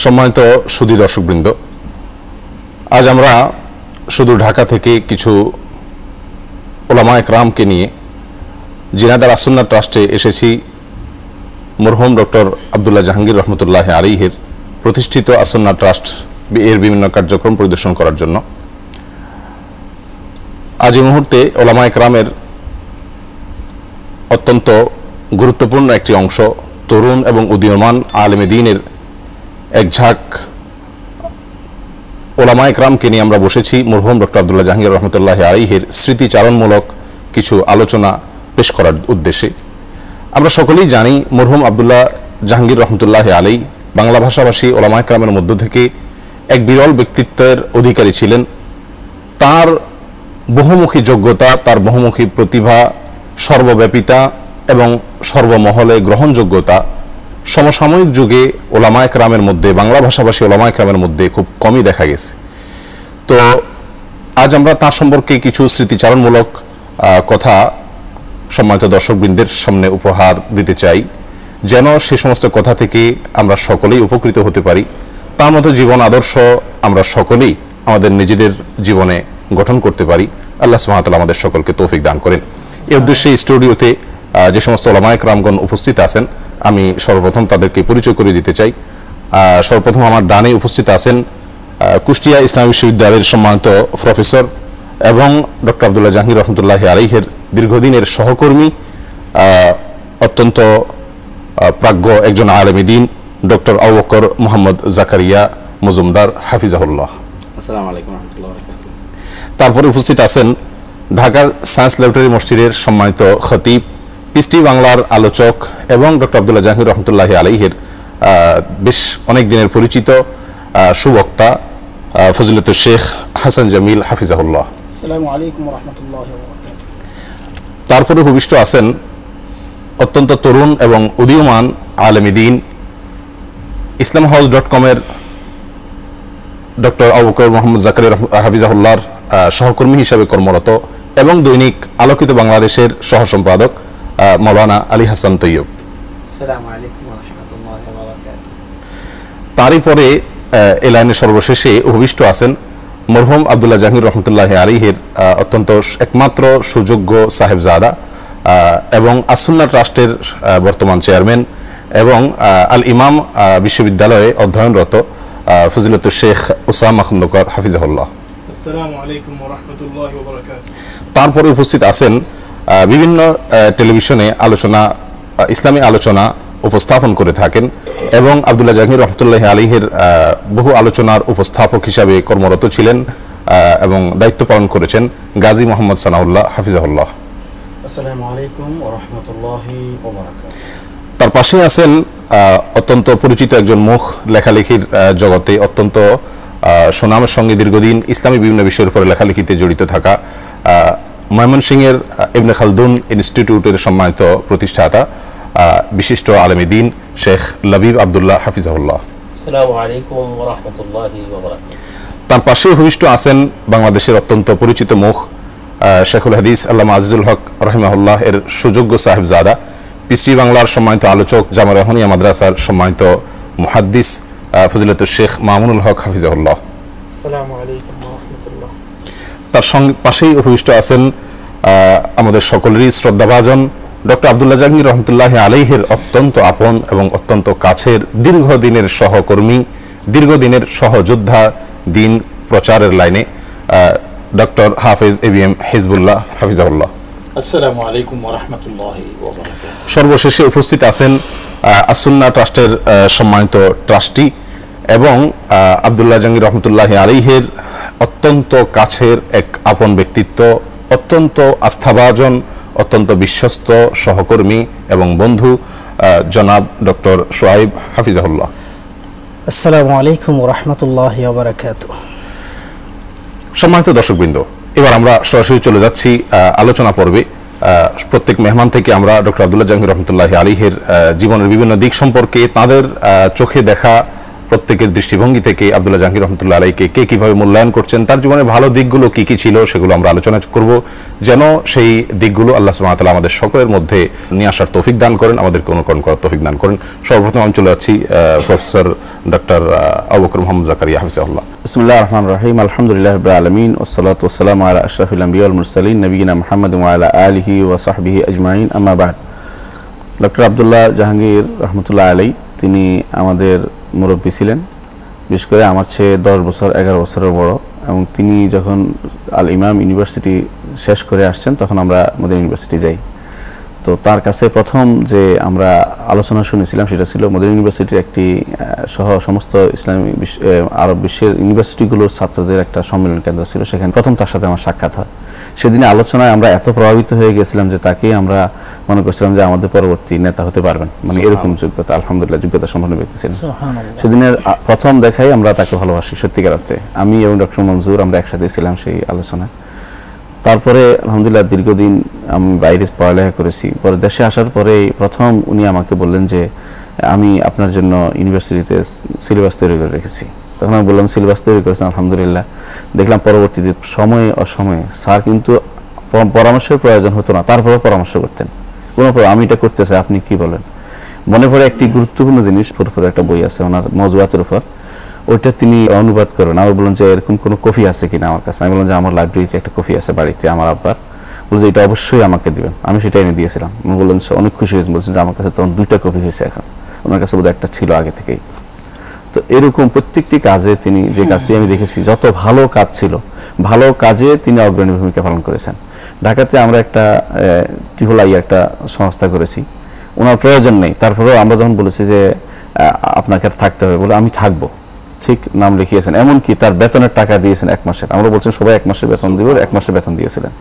সম্মানিত সুধী দর্শকবৃন্দ, আজ আমরা শুধু ঢাকা থেকে কিছু ওলামা একরামকে নিয়ে জিনাদার আসুন্নাহ ট্রাস্টে এসেছি মরহুম ডক্টর আব্দুল্লাহ জাহাঙ্গীর রহমতুল্লাহ আলাইহির প্রতিষ্ঠিত আসুন্নাহ ট্রাস্ট এর বিভিন্ন কার্যক্রম পরিদর্শন করার জন্য। আজ এই মুহূর্তে ওলামা একরামের অত্যন্ত গুরুত্বপূর্ণ একটি অংশ, তরুণ এবং উদীয়মান আলেমে দ্বীনের এক ঝাঁক ওলামা একরামকে নিয়ে আমরা বসেছি মরহুম ডক্টর আব্দুল্লাহ জাহাঙ্গীর রহমতুল্লাহ আলাইহির স্মৃতিচারণমূলক কিছু আলোচনা পেশ করার উদ্দেশ্যে। আমরা সকলেই জানি মরহুম আব্দুল্লাহ জাহাঙ্গীর রহমতুল্লাহ আলাই বাংলা ভাষাভাষী ওলামা একরামের মধ্য থেকে এক বিরল ব্যক্তিত্বের অধিকারী ছিলেন। তার বহুমুখী যোগ্যতা, তার বহুমুখী প্রতিভা, সর্বব্যাপিতা এবং সর্বমহলে গ্রহণযোগ্যতা সমসাময়িক যুগে ওলামা একরামের মধ্যে, বাংলা ভাষাভাষী ওলামা একরামের মধ্যে খুব কমই দেখা গেছে। তো আজ আমরা তার সম্পর্কে কিছু স্মৃতিচারণমূলক কথা সম্মানিত দর্শকবৃন্দের সামনে উপহার দিতে চাই, যেন সে সমস্ত কথা থেকে আমরা সকলেই উপকৃত হতে পারি। তার মতো জীবন আদর্শ আমরা সকলেই আমাদের নিজেদের জীবনে গঠন করতে পারি। আল্লাহ সুবহানাহু ওয়া তাআলা আমাদের সকলকে তৌফিক দান করেন। এই উদ্দেশ্যে স্টুডিওতে যে সমস্ত ওলামা একরামগণ উপস্থিত আছেন, আমি সর্বপ্রথম তাদেরকে পরিচয় করে দিতে চাই। সর্বপ্রথম আমার ডানে উপস্থিত আছেন কুষ্টিয়া ইসলামী বিশ্ববিদ্যালয়ের সম্মানিত প্রফেসর এবং ডক্টর আব্দুল্লাহ জাহাঙ্গীর রহমতুল্লাহ আলাইহির দীর্ঘদিনের সহকর্মী, অত্যন্ত প্রাজ্ঞ একজন আলেমে দ্বীন ডক্টর আবু বকর মোহাম্মদ জাকারিয়া মজুমদার হাফিজাহুল্লাহ। আসসালামু আলাইকুম ওয়া রাহমাতুল্লাহি ওয়া বারাকাতুহু। তারপরে উপস্থিত আছেন ঢাকার সায়েন্স ল্যাবরেটরি মসজিদের সম্মানিত খতিব, পিস টিভি বাংলার আলোচক এবং ডক্টর আব্দুল্লাহ জাহাঙ্গীর রহমতুল্লাহ আলাইহির বেশ অনেক দিনের পরিচিত সুবক্তা ফজিলতুল শেখ হাসান জামিল হাফিজাহুল্লাহ। আসসালামু আলাইকুম ওয়া রাহমাতুল্লাহি ওয়া বারাকাতুহু। তারপরে উপবিষ্ট আছেন অত্যন্ত তরুণ এবং উদীয়মান আলেমে দ্বীন, islamhouse.com এর ডক্টর আবু বকর মোহাম্মদ জাকারিয়া হাফিজাহুল্লাহর সহকর্মী হিসাবে কর্মরত এবং দৈনিক আলোকিত বাংলাদেশের সহ সম্পাদক মাওলানা আলী হাসান তৈয়ব। আসসালামু আলাইকুম ওয়া রাহমাতুল্লাহি ওয়া বারাকাতুহু। তারই পরে এই লাইনের সর্বশেষে উপবিষ্ট আছেন মরহুম আব্দুল্লাহ জাহাঙ্গীর রহমতুল্লাহ আলাইহির অত্যন্ত একমাত্র সুযোগ্য সাহেবজাদা এবং আসুন্নাহ ট্রাস্টের বর্তমান চেয়ারম্যান এবং আল ইমাম বিশ্ববিদ্যালয়ে অধ্যয়নরত ফজিলতুল শেখ উসামা খন্দকার হাফিজাহুল্লাহ। আসসালামু আলাইকুম ওয়া রাহমাতুল্লাহি ওয়া বারাকাতুহু। তারপরে উপস্থিত আছেন বিভিন্ন টেলিভিশনে ইসলামী আলোচনা উপস্থাপন করে থাকেন এবং আব্দুল্লাহ জাহাঙ্গীর রহমতুল্লাহ আলাইহির বহু আলোচনার উপস্থাপক হিসাবে কর্মরত ছিলেন এবং দায়িত্ব পালন করেছেন গাজী মোহাম্মদ সানাউল্লাহ হাফিজাহুল্লাহ। আসসালামু আলাইকুম ওয়া রাহমাতুল্লাহি ওয়া বারাকাতুহু। তার পাশে আছেন অত্যন্ত পরিচিত একজন মুখ, লেখালেখির জগতে অত্যন্ত সুনামের সঙ্গে দীর্ঘদিন ইসলামী বিভিন্ন বিষয়ের উপরে লেখালেখিতে জড়িত থাকা ময়মনসিংহের ইবনে খালদুন ইনস্টিটিউটের সম্মানিত প্রতিষ্ঠাতা বিশিষ্ট আলেমে দ্বীন শেখ লবিব আব্দুল্লাহ হাফিজাহুল্লাহ। আসসালামু আলাইকুম ওয়া রাহমাতুল্লাহি ওয়া বারাকাতুহু। তার পাশে উপবিষ্ট আছেন বাংলাদেশের অত্যন্ত পরিচিত মুখ শেখুল হাদিস আল্লামা আজিজুল হক রহিমাহুল্লাহ এর সুযোগ্য সাহেবজাদা, পিস টিভি বাংলার সম্মানিত আলোচক, জামে রহমানিয়া মাদ্রাসার সম্মানিত মুহাদ্দিস ফজিলতুল শেখ মামুনুল হক হাফিজাহুল্লাহ। আসসালামু আলাইকুম ওয়া রাহমাতুল্লাহ। তার সঙ্গে পাশেই উপবিষ্ট আছেন আমাদের সকলেরই শ্রদ্ধাভাজন ডক্টর আব্দুল্লাহ জাহাঙ্গীর রহমতুল্লাহ আলাইহির অত্যন্ত আপন এবং অত্যন্ত কাছের দীর্ঘদিনের সহকর্মী, দীর্ঘদিনের সহযোদ্ধা দিন প্রচারের লাইনে ডক্টর হাফেজ এবিএম হিজবুল্লাহ হাফিজাহুল্লাহ। আসসালামু আলাইকুম ওয়া রাহমাতুল্লাহি ওয়া বারাকাতুহু। সর্বশেষে উপস্থিত আছেন আসুন্নাহ ট্রাস্টের সম্মানিত ট্রাস্টি এবং আব্দুল্লাহ জাহাঙ্গীর রহমতুল্লাহ আলাইহির অত্যন্ত কাছের এক আপন ব্যক্তিত্ব, অত্যন্ত আস্থাভাজন, অত্যন্ত বিশ্বস্ত সহকর্মী এবং বন্ধু জনাব ডক্টর সোহাইব হাফিজাহুল্লাহ। আসসালামু আলাইকুম ওয়া রাহমাতুল্লাহি ওয়া বারাকাতুহু। সম্মানিত দর্শকবৃন্দ, এবার আমরা সরাসরি চলে যাচ্ছি আলোচনা পর্বে। প্রত্যেক মেহমান থেকে আমরা ডক্টর আব্দুল্লাহ জাহাঙ্গীর রহমতুল্লাহ আলাইহির জীবনের বিভিন্ন দিক সম্পর্কে, তাদের চোখে দেখা প্রত্যেকের দৃষ্টিভঙ্গি থেকে আব্দুল্লাহ জাহাঙ্গীর রহমতুল্লাহ আলাইকে কে কিভাবে মূল্যায়ন করছেন, তার জীবনের ভালো দিকগুলো কি কি ছিল সেগুলো আমরা আলোচনা করব, যেন সেই দিকগুলো আল্লাহ সুবহানাহু ওয়া তাআলা আমাদের সকলের মধ্যে নিয়ে আসার তৌফিক দান করেন, আমাদেরকে অনুকরণ করার তৌফিক দান করেন। সর্বপ্রথম আমি চলে যাচ্ছি প্রফেসর ডক্টর আবু বকর মুহাম্মদ জাকারিয়া হাফিজাহুল্লাহ। বিসমিল্লাহির রাহমানির রাহিম, আলহামদুলিল্লাহি রাব্বিল আলামিন, ওয়াসসালাতু ওয়াসসালামু আলা আশরাফিল আমবিয়া ওয়াল মুরসালিন নবিয়িনা মুহাম্মাদ ওয়া আলা আলিহি ওয়া সাহবিহি আজমাইন, আম্মা বাদ। ডক্টর আব্দুল্লাহ জাহাঙ্গীর রহমতুল্লাহ আলাই তিনি আমাদের মুরব্বী ছিলেন, বিশেষ করে আমার চেয়ে 10 বছর 11 বছরের বড়, এবং তিনি যখন আল ইমাম ইউনিভার্সিটি শেষ করে আসছেন তখন আমরা মদিনা ইউনিভার্সিটি যাই। তো তার কাছে প্রথম যে আমরা আলোচনা শুনেছিলাম সেটা ছিল মদিনা ইউনিভার্সিটির একটি সহ সমস্ত ইসলামী আরব বিশ্বের ইউনিভার্সিটিগুলোর ছাত্রদের একটা সম্মেলন কেন্দ্র ছিল, সেখানে প্রথম তার সাথে আমার সাক্ষাৎ হয়। সেদিনে আলোচনায় আমরা এত প্রভাবিত হয়ে গেছিলাম যে তাকেই আমরা মনে করছিলাম যে আমাদের পরবর্তী নেতা হতে পারবেন, মানে এরকম যোগ্যতা, আলহামদুলিল্লাহ যোগ্যতা সম্পন্ন ব্যক্তি ছিলেন। সেদিনের প্রথম দেখাই আমরা তাকে ভালোবাসি সত্যিকার অর্থে। আমি এবং ডক্টর মনজুর আমরা একসাথে ছিলাম সেই আলোচনায়। তারপরে আলহামদুলিল্লাহ দীর্ঘদিন আমি বাইরে পড়ালেখা করেছি। পরে দেশে আসার পরে প্রথম উনি আমাকে বললেন যে আমি আপনার জন্য ইউনিভার্সিটিতে সিলেবাস তৈরি করে রেখেছি। তখন আমি বললাম সিলেবাস তৈরি করেছেন, আলহামদুলিল্লাহ। দেখলাম পরবর্তীতে সময়ে অসময়ে স্যার কিন্তু পরামর্শের প্রয়োজন হতো না, তারপরেও পরামর্শ করতেন। কোনো আমি এটা করতে চাই, আপনি কি বলেন? মনে পড়ে একটি গুরুত্বপূর্ণ জিনিস, পুরোপুরি একটা বই আছে ওনার মওজুআতের উপর, ওইটা তিনি অনুবাদ করেন। আমি বললাম যে এরকম কোনো কপি আছে কিনা আমার কাছে। আমি বললাম যে আমার লাইব্রেরিতে একটা কপি আছে বাড়িতে আমার আব্বার, বলছে এটা অবশ্যই আমাকে দিবেন। আমি সেটা এনে দিয়েছিলাম। আমি বললেন অনেক খুশি হয়েছেন, বলছেন যে আমার কাছে তখন 2টা কপি হয়েছে, এখন ওনার কাছে বোধহয় একটা ছিল আগে থেকেই। তো এরকম প্রত্যেকটি কাজে তিনি যে কাজটি আমি দেখেছি, যত ভালো কাজ ছিল ভালো কাজে তিনি অগ্রণী ভূমিকা পালন করেছেন। ঢাকাতে আমরা একটা TIII একটা সংস্থা করেছি, ওনার প্রয়োজন নেই, তারপরেও আমরা যখন বলেছি যে আপনাকে থাকতে হবে, বলে আমি থাকবো, ঠিক নাম লিখিয়েছেন, এমনকি তার বেতনের টাকা দিয়েছেন 1 মাসের। আমরা বলছেন সবাই 1 মাসের বেতন দিব, 1 মাসের বেতন দিয়েছিলেন।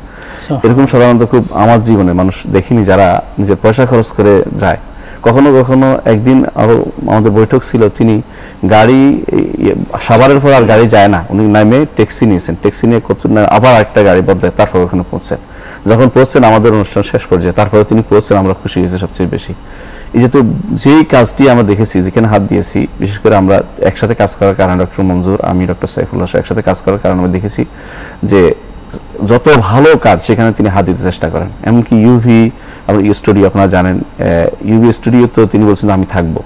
এরকম সাধারণত খুব আমার জীবনে মানুষ দেখিনি যারা নিজের পয়সা খরচ করে যায়। কখনো কখনো একদিন আরো আমাদের বৈঠক ছিল, তিনি গাড়ি সাভারের পর আর গাড়ি যায় না, উনি নামে ট্যাক্সি নিয়েছেন, ট্যাক্সি নিয়ে আবার একটা গাড়ি বদলায়, তারপর ওখানে পৌঁছেন। যখন পৌঁছছেন আমাদের অনুষ্ঠান শেষ পর্যায়ে, তারপরে তিনি পৌঁছছেন, আমরা খুশি হয়েছি সবচেয়ে বেশি। এই যেহেতু যেই কাজটি আমরা দেখেছি, যেখানে হাত দিয়েছি, বিশেষ করে আমরা একসাথে কাজ করার কারণে ডক্টর মনজুর, আমি ডক্টর সাইফুল্লাহ একসাথে কাজ করার কারণে আমরা দেখেছি যে যত ভালো কাজ সেখানে তিনি হাত দিতে চেষ্টা করেন। এমনকি ইউভি স্টুডিও আপনারা জানেন, ইউভি স্টুডিও তো তিনি বলছেন আমি থাকবো,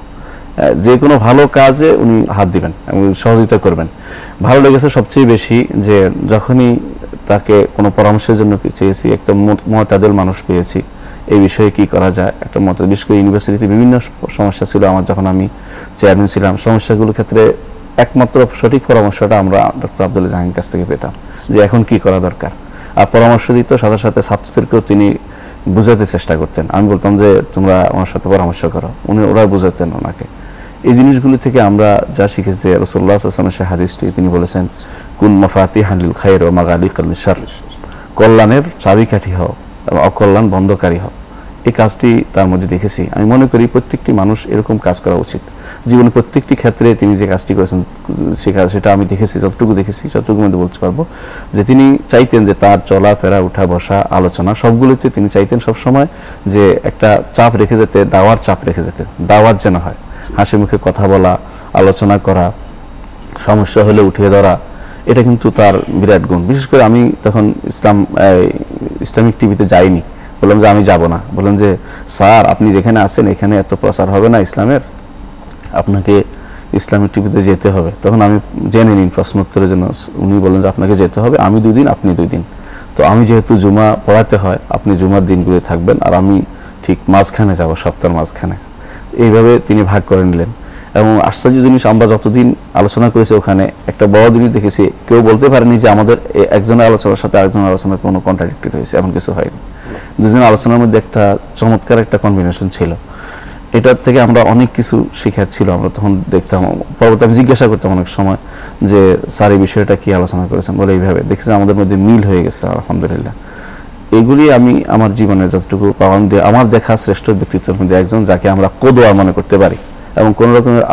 যে কোনো ভালো কাজে উনি হাত দিবেন এবং সহযোগিতা করবেন। ভালো লেগেছে সবচেয়ে বেশি যে যখনই তাকে কোনো পরামর্শের জন্য চেয়েছি, একটা মুতাদিল মানুষ পেয়েছি এই বিষয়ে কি করা যায়, একটা মত। বিশেষ করে ইউনিভার্সিটিতে বিভিন্ন সমস্যা ছিল আমার, যখন আমি চেয়ারম্যান ছিলাম, সমস্যাগুলোর ক্ষেত্রে একমাত্র সঠিক পরামর্শটা আমরা ডক্টর আব্দুল্লাহ জাহাঙ্গীর কাছ থেকে পেতাম যে এখন কি করা দরকার। আর পরামর্শ দিত, সাথে সাথে ছাত্রদেরকেও তিনি বুঝাতে চেষ্টা করতেন। আমি বলতাম যে তোমরা ওনার সাথে পরামর্শ করো, ওরা বুঝাতেন ওনাকে। এই জিনিসগুলি থেকে আমরা যা শিখেছি, রাসূলুল্লাহ সাল্লাল্লাহু আলাইহি ওয়াসাল্লামের সেই হাদিসটি তিনি বলেছেন, কুন মাফাতিহান লিল খায়র ওয়া মাগালিকাল লিশার, কল্যাণের চাবিকাঠি হও এবং অকল্যাণ বন্ধকারী হও। এই কাজটি তার মধ্যে দেখেছি। আমি মনে করি প্রত্যেকটি মানুষ এরকম কাজ করা উচিত। জীবনে প্রত্যেকটি ক্ষেত্রে তিনি যে কাজটি করেছেন সেটা আমি দেখেছি, যতটুকু দেখেছি যতটুকু মধ্যে বলতে পারবো যে তিনি চাইতেন যে তার চলাফেরা, উঠা বসা, আলোচনা সবগুলোতে তিনি চাইতেন সবসময় যে একটা চাপ রেখে যেতে, দাওয়ার চাপ রেখে যেতে, দাওয়াত যেন হয়, হাসি মুখে কথা বলা, আলোচনা করা, সমস্যা হলে উঠিয়ে ধরা, এটা কিন্তু তার বিরাট গুণ। বিশেষ করে আমি তখন ইসলামিক টিভিতে যাইনি, বললাম যে আমি যাব না। বললাম যে স্যার আপনি যেখানে আছেন এখানে এত প্রচার হবে না ইসলামের, আপনাকে ইসলামিক টিভিতে যেতে হবে। তখন আমি জেনে নিন প্রশ্নোত্তরের জন্য, উনি বললেন যে আপনাকে যেতে হবে, আমি 2 দিন আপনি 2 দিন। তো আমি যেহেতু জুমা পড়াতে হয়, আপনি জুমার দিনগুলো থাকবেন আর আমি ঠিক মাঝখানে যাব, সপ্তাহের মাঝখানে। এইভাবে তিনি ভাগ করে নিলেন। এবং আশ্চর্য জিনিস, আমরা যতদিন আলোচনা করেছি ওখানে একটা বড় জিনিস দেখেছি, কেউ বলতে পারেনি যে আমাদের একজনের আলোচনার সাথে আরেকজনের আলোচনার কোনো কন্ট্রাডিক্টেড হয়েছে, এমন কিছু হয়নি। দুজনের আলোচনার মধ্যে একটা চমৎকার একটা কম্বিনেশন ছিল। এটার থেকে আমরা অনেক কিছু শেখার ছিল। আমরা তখন দেখতাম, পরবর্তী আমি জিজ্ঞাসা করতাম অনেক সময় যে স্যার এই বিষয়টা কি আলোচনা করেছেন, বলে এইভাবে দেখছি আমাদের মধ্যে মিল হয়ে গেছে আলহামদুলিল্লাহ। এগুলি আমি আমার জীবনের যতটুকু পাওয়ান দিয়ে আমার দেখা শ্রেষ্ঠ ব্যক্তিত্বের মধ্যে একজন, যাকে আমরা কোদোয়া মনে করতে পারি, এবং কোন রকমের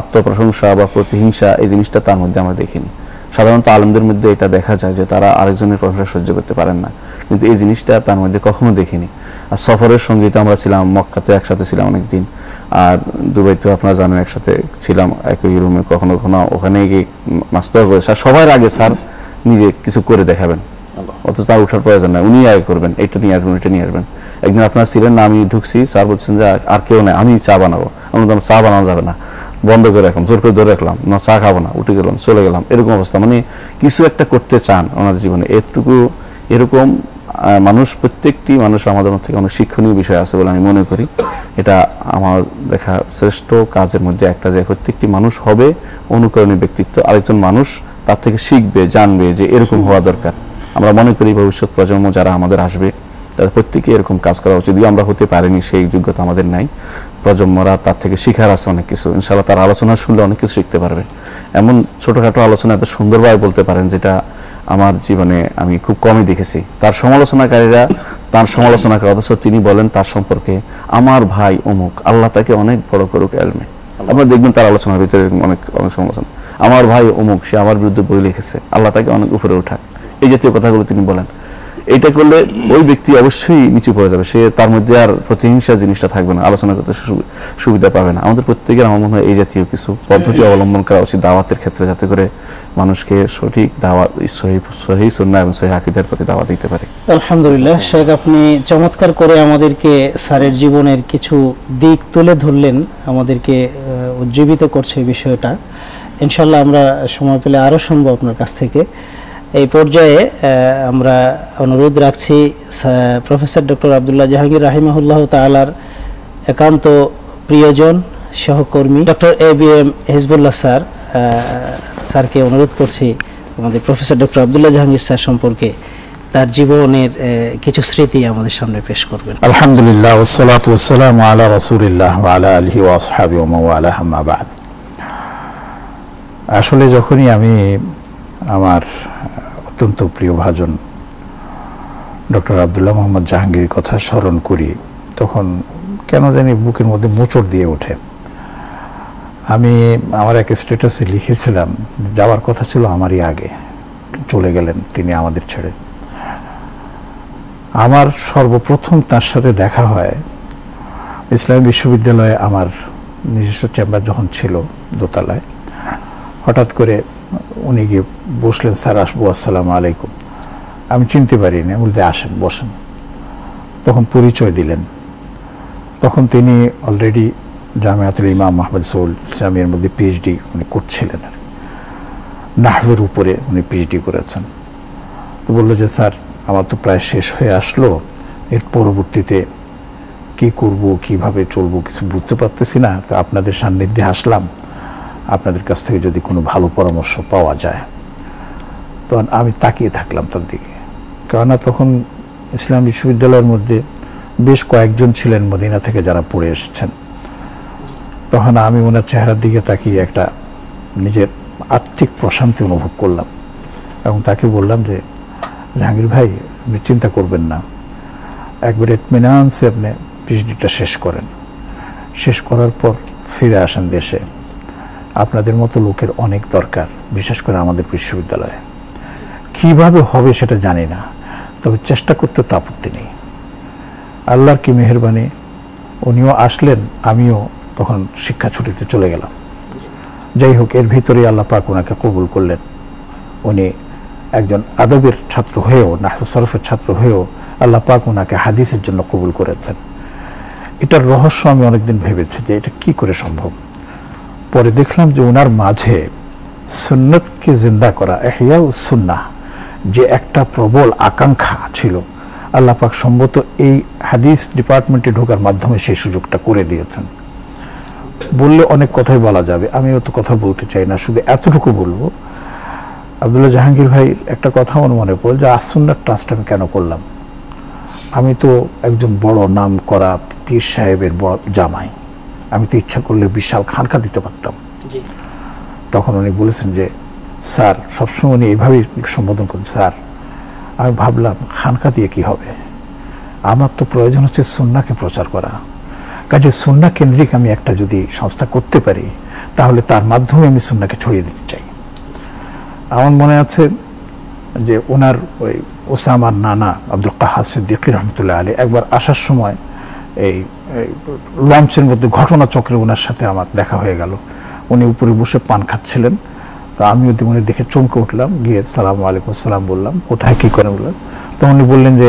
আত্মপ্রশংসা বা প্রতিহিংসা এই জিনিসটা তার মধ্যে আমরা দেখিনি। সাধারণত আলেমদের মধ্যে এটা দেখা যায় যে তারা আরেকজনের প্রশংসা সহ্য করতে পারেন না, কিন্তু এই জিনিসটা তার মধ্যে কখনো দেখিনি। আর সফরের সঙ্গে তো আমরা ছিলাম, মক্কাতে একসাথে ছিলাম অনেকদিন, আর দুবাইতেও আপনারা জানেন একসাথে ছিলাম একই রুমে, কখনো কখনো ওখানে গিয়ে মাস্টার করে সবার আগে স্যার নিজে কিছু করে দেখাবেন, অথচ তার উঠার প্রয়োজন নাই, উনি আগে করবেন, এটা নিয়ে আসবেন এটা নিয়ে আসবেন। একদিন আপনারা ছিলেন না, আমি ঢুকছি, স্যার বলছেন যে আর কেউ নাই, আমি চা বানাবো। আমি বললাম চা বানানো যাবে না, বন্ধ করে রাখলাম, জোর করে ধরে রাখলাম, না চা খাবো না, উঠে গেলাম, চলে গেলাম, এরকম অবস্থা। মানে কিছু একটা করতে চান ওনার জীবনে, এরকম মানুষ, প্রত্যেকটি মানুষ আমাদের থেকে অনেক শিক্ষণীয় বিষয় আছে বলে আমি মনে করি। এটা আমার দেখা শ্রেষ্ঠ কাজের মধ্যে একটা, যে প্রত্যেকটি মানুষ হবে অনুকরণীয় ব্যক্তিত্ব, আরেকজন মানুষ তার থেকে শিখবে, জানবে যে এরকম হওয়া দরকার। আমরা মনে করি ভবিষ্যৎ প্রজন্ম যারা আমাদের আসবে তাদের প্রত্যেকে এরকম কাজ করা উচিত। আমরা হতে পারিনি, সেই যোগ্যতা আমাদের নাই, প্রজন্মরা তার থেকে শিখার আছে অনেক কিছু, ইনশাআল্লাহ তার আলোচনা শুনলে অনেক কিছু শিখতে পারবে। এমন ছোটোখাটো আলোচনা এত সুন্দরভাবে বলতে পারেন যেটা আমার জীবনে আমি খুব কমই দেখেছি। তার সমালোচনাকারীরা তার সমালোচনা করে, অথচ তিনি বলেন তার সম্পর্কে আমার ভাই অমুক, আল্লাহ তাকে অনেক বড় করুক এলমে। আপনারা দেখবেন তার আলোচনার ভিতরে অনেক অনেক সমালোচনা, আমার ভাই অমুক, সে আমার বিরুদ্ধে বই লিখেছে, আল্লাহ তাকে অনেক উপরে উঠাক, এই জাতীয় কথাগুলো তিনি বলেন। এইটা করলে ওই ব্যক্তি অবশ্যই নিচু পড়ে যাবে, সে তার মধ্যে আর প্রতিহিংসা জিনিসটা থাকবে না, আলোচনা করতে সুবিধা পাবে না। আমাদের প্রত্যেকের আমার মনে হয় এই জাতীয় কিছু পদ্ধতি অবলম্বন করা উচিত দাওয়াতের ক্ষেত্রে, যাতে করে মানুষকে সঠিক দাওয়াত, সহিহ সুন্নাহ এবং সহিহ আকীদার প্রতি দাওয়াত দিতে পারে। আলহামদুলিল্লাহ শেখ, আপনি চমৎকার করে আমাদেরকে স্যারের জীবনের কিছু দিক তুলে ধরলেন, আমাদেরকে উজ্জীবিত করছে এই বিষয়টা। ইনশাল্লাহ আমরা সময় পেলে আরও শুনবো আপনার কাছ থেকে। এই পর্যায়ে আমরা অনুরোধ রাখছি প্রফেসর ডক্টর আব্দুল্লাহ জাহাঙ্গীর রাহিমাহুল্লাহ তাআলার একান্ত প্রিয়জন, সহকর্মী ডক্টর ABM হিজবুল্লাহ স্যারকে অনুরোধ করছি আমাদের professor doctor Abdullah Jahangir sir সম্পর্কে তার জীবনের কিছু স্মৃতি আমাদের সামনে পেশ করবেন। আলহামদুলিল্লাহ, ওয়াসসালাতু ওয়াসসালামু আলা রাসূলিল্লাহ ওয়া আলা আলিহি ওয়া আসহাবিহি ওয়া মান ওয়ালাহু, আম্মা বা'দ। আসলে যখনই আমি আমার অত্যন্ত প্রিয় ভাজন ডক্টর আব্দুল্লাহ মোহাম্মদ জাহাঙ্গীর কথা স্মরণ করি, তখন কেন জানি বুকের মধ্যে মোচড় দিয়ে ওঠে। আমি আমার এক স্ট্যাটাসে লিখেছিলাম, যাওয়ার কথা ছিল আমারই আগে, চলে গেলেন তিনি আমাদের ছেড়ে। আমার সর্বপ্রথম তার সাথে দেখা হয় ইসলামী বিশ্ববিদ্যালয়ে, আমার নিজস্ব চেম্বার যখন ছিল দোতলায়, হঠাৎ করে উনি গিয়ে বসলেন, স্যার আসবো, আসসালামু আলাইকুম। আমি চিনতে পারিনি, বলতে আসেন বসেন। তখন পরিচয় দিলেন। তখন তিনি অলরেডি জামিয়াতুল ইমাম আহমদ সৌল ইসলামের মধ্যে PhD উনি করছিলেন, নাহবের উপরে উনি PhD করেছেন। তো বললো যে স্যার আমার তো প্রায় শেষ হয়ে আসলো, এর পরবর্তীতে কি করব, কিভাবে চলবো কিছু বুঝতে পারতেছি না, তো আপনাদের সান্নিধ্যে আসলাম, আপনাদের কাছ থেকে যদি কোনো ভালো পরামর্শ পাওয়া যায়। তখন আমি তাকিয়ে থাকলাম তার দিকে, কেননা তখন ইসলাম বিশ্ববিদ্যালয়ের মধ্যে বেশ কয়েকজন ছিলেন মদিনা থেকে যারা পড়ে এসেছেন। তখন আমি ওনার চেহারার দিকে তাকিয়ে একটা নিজের আত্মিক প্রশান্তি অনুভব করলাম এবং তাকে বললাম যে জাহাঙ্গীর ভাই, আপনি চিন্তা করবেন না, একবার ইতমিনানসে আপনি PhDটা শেষ করেন, শেষ করার পর ফিরে আসেন দেশে, আপনাদের মতো লোকের অনেক দরকার, বিশেষ করে আমাদের বিশ্ববিদ্যালয়ে। কিভাবে হবে সেটা জানি না, তবে চেষ্টা করতে তো আপত্তি নেই। আল্লাহর কি মেহেরবানি, উনিও আসলেন, আমিও তখন শিক্ষা ছুটিতে চলে গেলাম। যাই হোক, এর ভিতরে আল্লাহ পাক ওনাকে কবুল করলেন। উনি একজন আদবের ছাত্র হয়েও, নাহউ সরফের ছাত্র হয়েও আল্লাহ পাক ওনাকে হাদিসের জন্য কবুল করেছেন। এটার রহস্য আমি অনেকদিন ভেবেছি যে এটা কি করে সম্ভব। পরে দেখলাম যে ওনার মাঝে সুন্নতকে জিন্দা করা, ইহইয়াউস সুন্নাহ, যে একটা প্রবল আকাঙ্ক্ষা ছিল, আল্লাহ পাক সম্ভবত এই হাদিস ডিপার্টমেন্টে ঢোকার মাধ্যমে সেই সুযোগটা করে দিয়েছেন। বললে অনেক কথাই বলা যাবে, আমি অত কথা বলতে চাই না, শুধু এতটুকু বলবো, আব্দুল্লাহ জাহাঙ্গীর ভাই একটা কথা আমার মনে পড়ে যে আসুন্নাহ ট্রাস্ট আমি কেন করলাম। আমি তো একজন বড় নাম করা পীর সাহেবের বড় জামাই, আমি তো ইচ্ছা করলে বিশাল খানকা দিতে পারতাম। তখন উনি বলেছেন যে স্যার, সবসময় উনি এইভাবেই সম্বোধন করেন, স্যার আমি ভাবলাম খানকা দিয়ে কি হবে, আমার তো প্রয়োজন হচ্ছে সুন্নাহকে প্রচার করা, কাজে সুন্নাহ কেন্দ্রিক আমি একটা যদি সংস্থা করতে পারি তাহলে তার মাধ্যমে আমি সুন্নাহকে ছড়িয়ে দিতে চাই। আমার মনে আছে যে ওনার ওই ওসামার নানা আব্দুল কাহার সিদ্দিকী রহমতুল্লাহ আলী একবার আসার সময় এই লঞ্চের মধ্যে ঘটনাচক্রে ওনার সাথে আমার দেখা হয়ে গেল। উনি উপরে বসে পান খাচ্ছিলেন, তো আমিও উনি দেখে চমকে উঠলাম, গিয়ে সালাম আলাইকুম সালাম বললাম, কোথায় কী করেন বললাম। তো উনি বললেন যে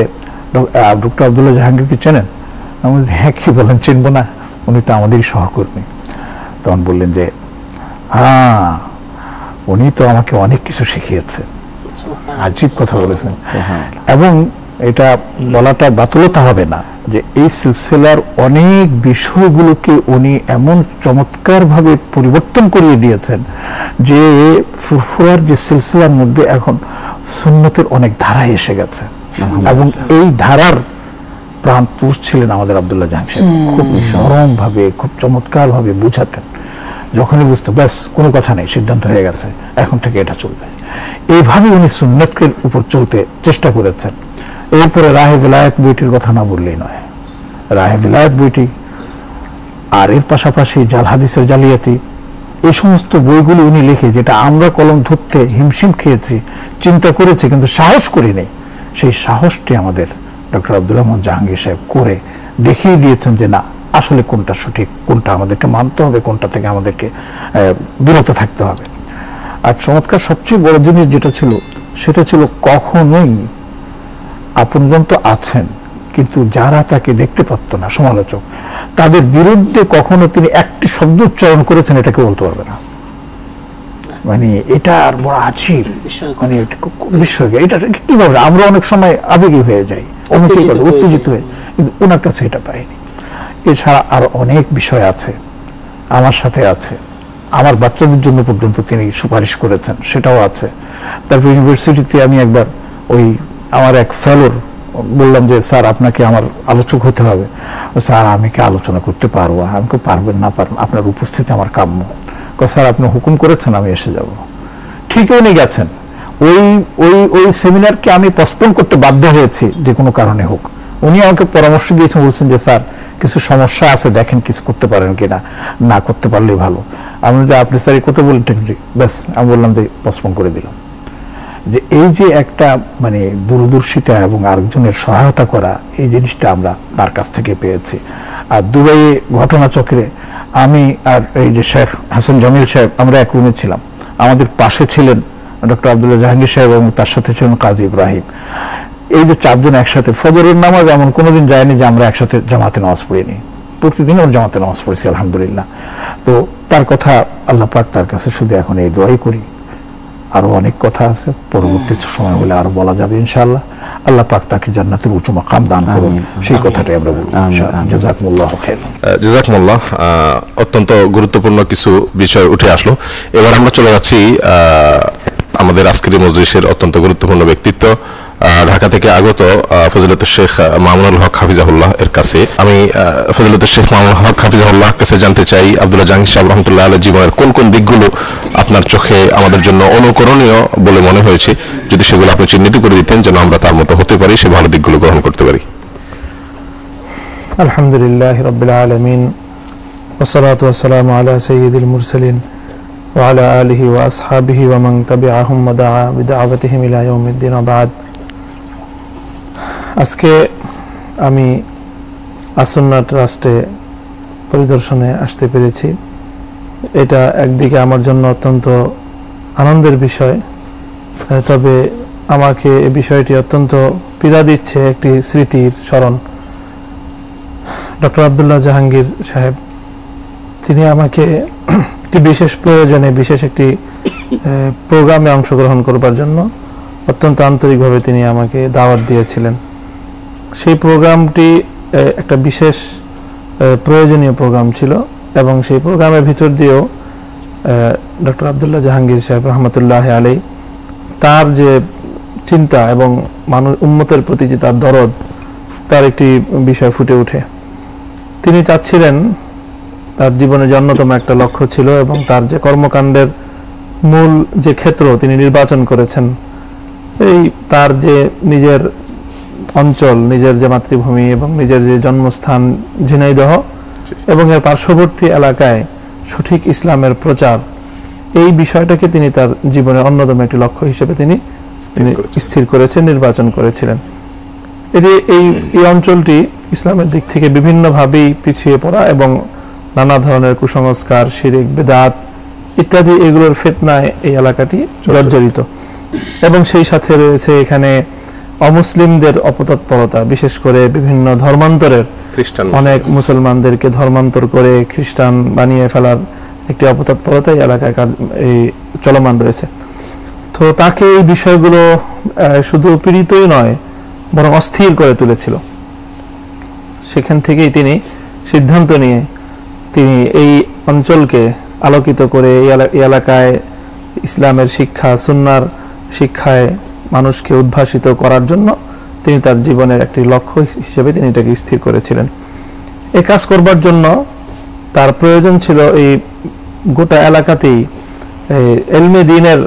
ডক্টর আবদুল্লাহ জাহাঙ্গীরকে চেনেন? আমি বলছি হ্যাঁ, কী বলেন, চিনবো না, উনি তো আমাদেরই সহকর্মী। তখন বললেন যে হ্যাঁ, উনি তো আমাকে অনেক কিছু শিখিয়েছেন। আজীব কথা বলেছেন। এবং এটা বলাটা বাতুলতা হবে না যে এই সিলসিলার অনেক বিষয়গুলোকে উনি এমন চমৎকারভাবে পরিবর্তন করিয়ে দিয়েছেন যে ফুরফুরার যে সিলসিলার মধ্যে এখন সুন্নতের অনেক ধারায় এসে গেছে। এবং এই ধারার প্রাণ পুরুষ ছিলেন আমাদের আব্দুল্লাহ জাহাঙ্গীর সাহেব। খুব নরমভাবে, খুব চমৎকারভাবে বুঝাতেন। যখনই বুঝতো ব্যাস কোনো কথা নেই, সিদ্ধান্ত হয়ে গেছে, এখন থেকে এটা চলবে। এইভাবে উনি সুন্নতের উপর চলতে চেষ্টা করেছেন। এরপরে রাহে ভিলায়াত বইটির কথা না বললেই নয়। রাহে ভিলায়াত বইটি আর এর পাশাপাশি জাল হাদিসের জালিয়াতি, এই সমস্ত বইগুলি উনি লিখে, যেটা আমরা কলম ধরতে হিমশিম খেয়েছি, চিন্তা করেছি, কিন্তু সাহস করি নেই, সেই সাহসটি আমাদের ডক্টর আব্দুল রহমান জাহাঙ্গীর সাহেব করে দেখিয়ে দিয়েছেন যে না, আসলে কোনটা সঠিক, কোনটা আমাদেরকে মানতে হবে, কোনটা থেকে আমাদেরকে বিরত থাকতে হবে। আর চমৎকার সবচেয়ে বড় জিনিস যেটা ছিল, সেটা ছিল কখনোই আপনজন তো আছেন, কিন্তু যারা তাকে দেখতে পারত না, সমালোচক, তাদের বিরুদ্ধে কখনো তিনি একটি শব্দ উচ্চারণ করেছেন এটাকে বলতে পারবে না। মানে এটা আর বড় আজীব, মানে বিষয়। এটা কিভাবে আমরা অনেক সময় আবেগী হয়ে যাই, উত্তেজিত হয়ে, কিন্তু ওনার কাছে এটা পাইনি। এছাড়া আর অনেক বিষয় আছে, আমার সাথে আছে, আমার বাচ্চাদের জন্য পর্যন্ত তিনি সুপারিশ করেছেন, সেটাও আছে। তারপর ইউনিভার্সিটিতে আমি একবার ওই আমার এক ফেলোর বললাম যে স্যার আপনাকে আমার আলোচক হতে হবে। স্যার আমি কি আলোচনা করতে পারবো? আমাকে পারবেন না পারেন, আপনার উপস্থিতি আমার কাম্য। স্যার আপনি হুকুম করেছেন, আমি এসে যাব। ঠিক উনি গেছেন। ওই ওই ওই সেমিনারকে আমি পোস্টপোন করতে বাধ্য হয়েছি, যে কোনো কারণে হোক। উনি আমাকে পরামর্শ দিয়েছেন, বলছেন যে স্যার কিছু সমস্যা আছে, দেখেন কিছু করতে পারেন কিনা, না করতে পারলেই ভালো। আমি যে আপনি স্যার কথা বলেন টেকনিক, ব্যাস আমি বললাম যে পোস্টপোন করে দিলাম। যে এই যে একটা মানে দূরদর্শিতা এবং আরেকজনের সহায়তা করা, এই জিনিসটা আমরা তার কাছ থেকে পেয়েছি। আর দুবাইয়ে ঘটনাচক্রে আমি আর এই যে শেখ হাসান জামিল সাহেব, আমরা এক রুমে ছিলাম। আমাদের পাশে ছিলেন ডক্টর আবদুল্লাহ জাহাঙ্গীর সাহেব এবং তার সাথে ছিলেন কাজী ইব্রাহিম। এই যে চারজন একসাথে ফজরের নামাজ এমন কোনোদিন যায়নি যে আমরা একসাথে জামাতে নামাজ পড়িনি, প্রতিদিন ওর জামাতে নামাজ পড়েছি আলহামদুলিল্লাহ। তো তার কথা আল্লাহ পাক তার কাছে শুধু এখন এই দোয়াই করি। আরো অনেক কথা আছে, পরবর্তী সময় হলে আরো বলা যাবে ইনশাআল্লাহ। আল্লাহ পাক তাকে জান্নাতের উঁচু মাকাম দান করুন, সেই কথাটাই আমরা বলবো। জাযাকুমুল্লাহু খাইরান। জাযাকুমুল্লাহ। অত্যন্ত গুরুত্বপূর্ণ কিছু বিষয় উঠে আসলো। এবার আমরা চলে যাচ্ছি আমাদের আজকের মজলিসের অত্যন্ত গুরুত্বপূর্ণ ব্যক্তিত্ব, ঢাকা থেকে আগত ফজিলতুল শেখ মামুনুল হক হাফিজাহুল্লাহ এর কাছে। আমি ফজিলতুল শেখ মামুনুল হক হাফিজাহুল্লাহ কাছে জানতে চাই, আব্দুল্লাহ জাহাঙ্গীর সাহেব রহমতুল্লাহ আলাইহির জীবনের কোন কোন দিকগুলো আপনার চোখে আমাদের জন্য অনুকরণীয় বলে মনে হয়েছে, যদি সেগুলো আপনি চিহ্নিত করে দিতেন, যেন আমরা তার মতো হতে পারি, সে ভালো দিকগুলো গ্রহণ করতে পারি। আলহামদুলিল্লাহ রাব্বিল আলামিন, ওয়াসসালাতু ওয়াসসালামু আলা সাইয়্যিদিল মুরসালিন ওয়া আলা আলিহি ওয়া আসহাবিহি ওয়া মান তাবিআহুম ওয়া দাআ বিদাওয়াতিহিম ইলা ইয়াউমিদ্দিন। বা'দ। আজকে আমি আসুন্নাহ ট্রাস্টে পরিদর্শনে আসতে পেরেছি। এটা একদিকে আমার জন্য অত্যন্ত আনন্দের বিষয়, তবে আমাকে এই বিষয়টি অত্যন্ত পীড়া দিচ্ছে একটি স্মৃতির স্মরণ। ডক্টর আবদুল্লাহ জাহাঙ্গীর সাহেব, তিনি আমাকে একটি বিশেষ প্রয়োজনে, বিশেষ একটি প্রোগ্রামে অংশগ্রহণ করবার জন্য অত্যন্ত আন্তরিকভাবে তিনি আমাকে দাওয়াত দিয়েছিলেন। সেই প্রোগ্রামটি একটা বিশেষ প্রয়োজনীয় প্রোগ্রাম ছিল এবং সেই প্রোগ্রামের ভিতর দিয়েও ডক্টর আবদুল্লাহ জাহাঙ্গীর সাহেব রহমতুল্লাহ আলাইহি তার যে চিন্তা এবং মানুষ উম্মতের প্রতি যে তার দরদ, তার একটি বিষয় ফুটে ওঠে। তিনি চাচ্ছিলেন, তার জীবনে যে অন্যতম একটা লক্ষ্য ছিল এবং তার যে কর্মকাণ্ডের মূল যে ক্ষেত্র তিনি নির্বাচন করেছেন, এই তার যে নিজের অঞ্চল, নিজের যে মাতৃভূমি এবং নিজের যে জন্মস্থান ঝিনাইদহ এবং এর পার্শ্ববর্তী এলাকায় সঠিক ইসলামের প্রচার, এই বিষয়টাকে তিনি তার জীবনের অন্যতম একটি লক্ষ্য হিসেবে তিনি তিনি স্থির করেছেন, নির্বাচন করেছিলেন। এই অঞ্চলটি ইসলামের দিক থেকে বিভিন্নভাবেই পিছিয়ে পড়া এবং নানা ধরনের কুসংস্কার, শিরিক, বেদাত ইত্যাদি এগুলোর ফিতনায় এই এলাকাটি জর্জরিত, এবং সেই সাথে রয়েছে এখানে অমুসলিমদের অপতৎপরতা, বিশেষ করে বিভিন্ন ধর্মান্তরের অনেক মুসলমানদেরকে ধর্মান্তর করে খ্রিস্টান বানিয়ে ফেলার একটি অপতৎপরতা এই এলাকায় এই চলমান রয়েছে। তো তাকে এই বিষয়গুলো শুধু পীড়িতই নয় বরং অস্থির করে তুলেছিল। সেখান থেকেই তিনি সিদ্ধান্ত নিয়ে তিনি এই অঞ্চলকে আলোকিত করে এই এলাকায় ইসলামের শিক্ষা, সুন্নাহর শিক্ষায় মানুষকে উদ্ভাসিত করার জন্য তিনি তার জীবনের একটি লক্ষ্য হিসেবে তিনি এটাকে স্থির করেছিলেন। এই কাজ করবার জন্য তার প্রয়োজন ছিল এই গোটা এলাকাতেই এলমে দ্বীনের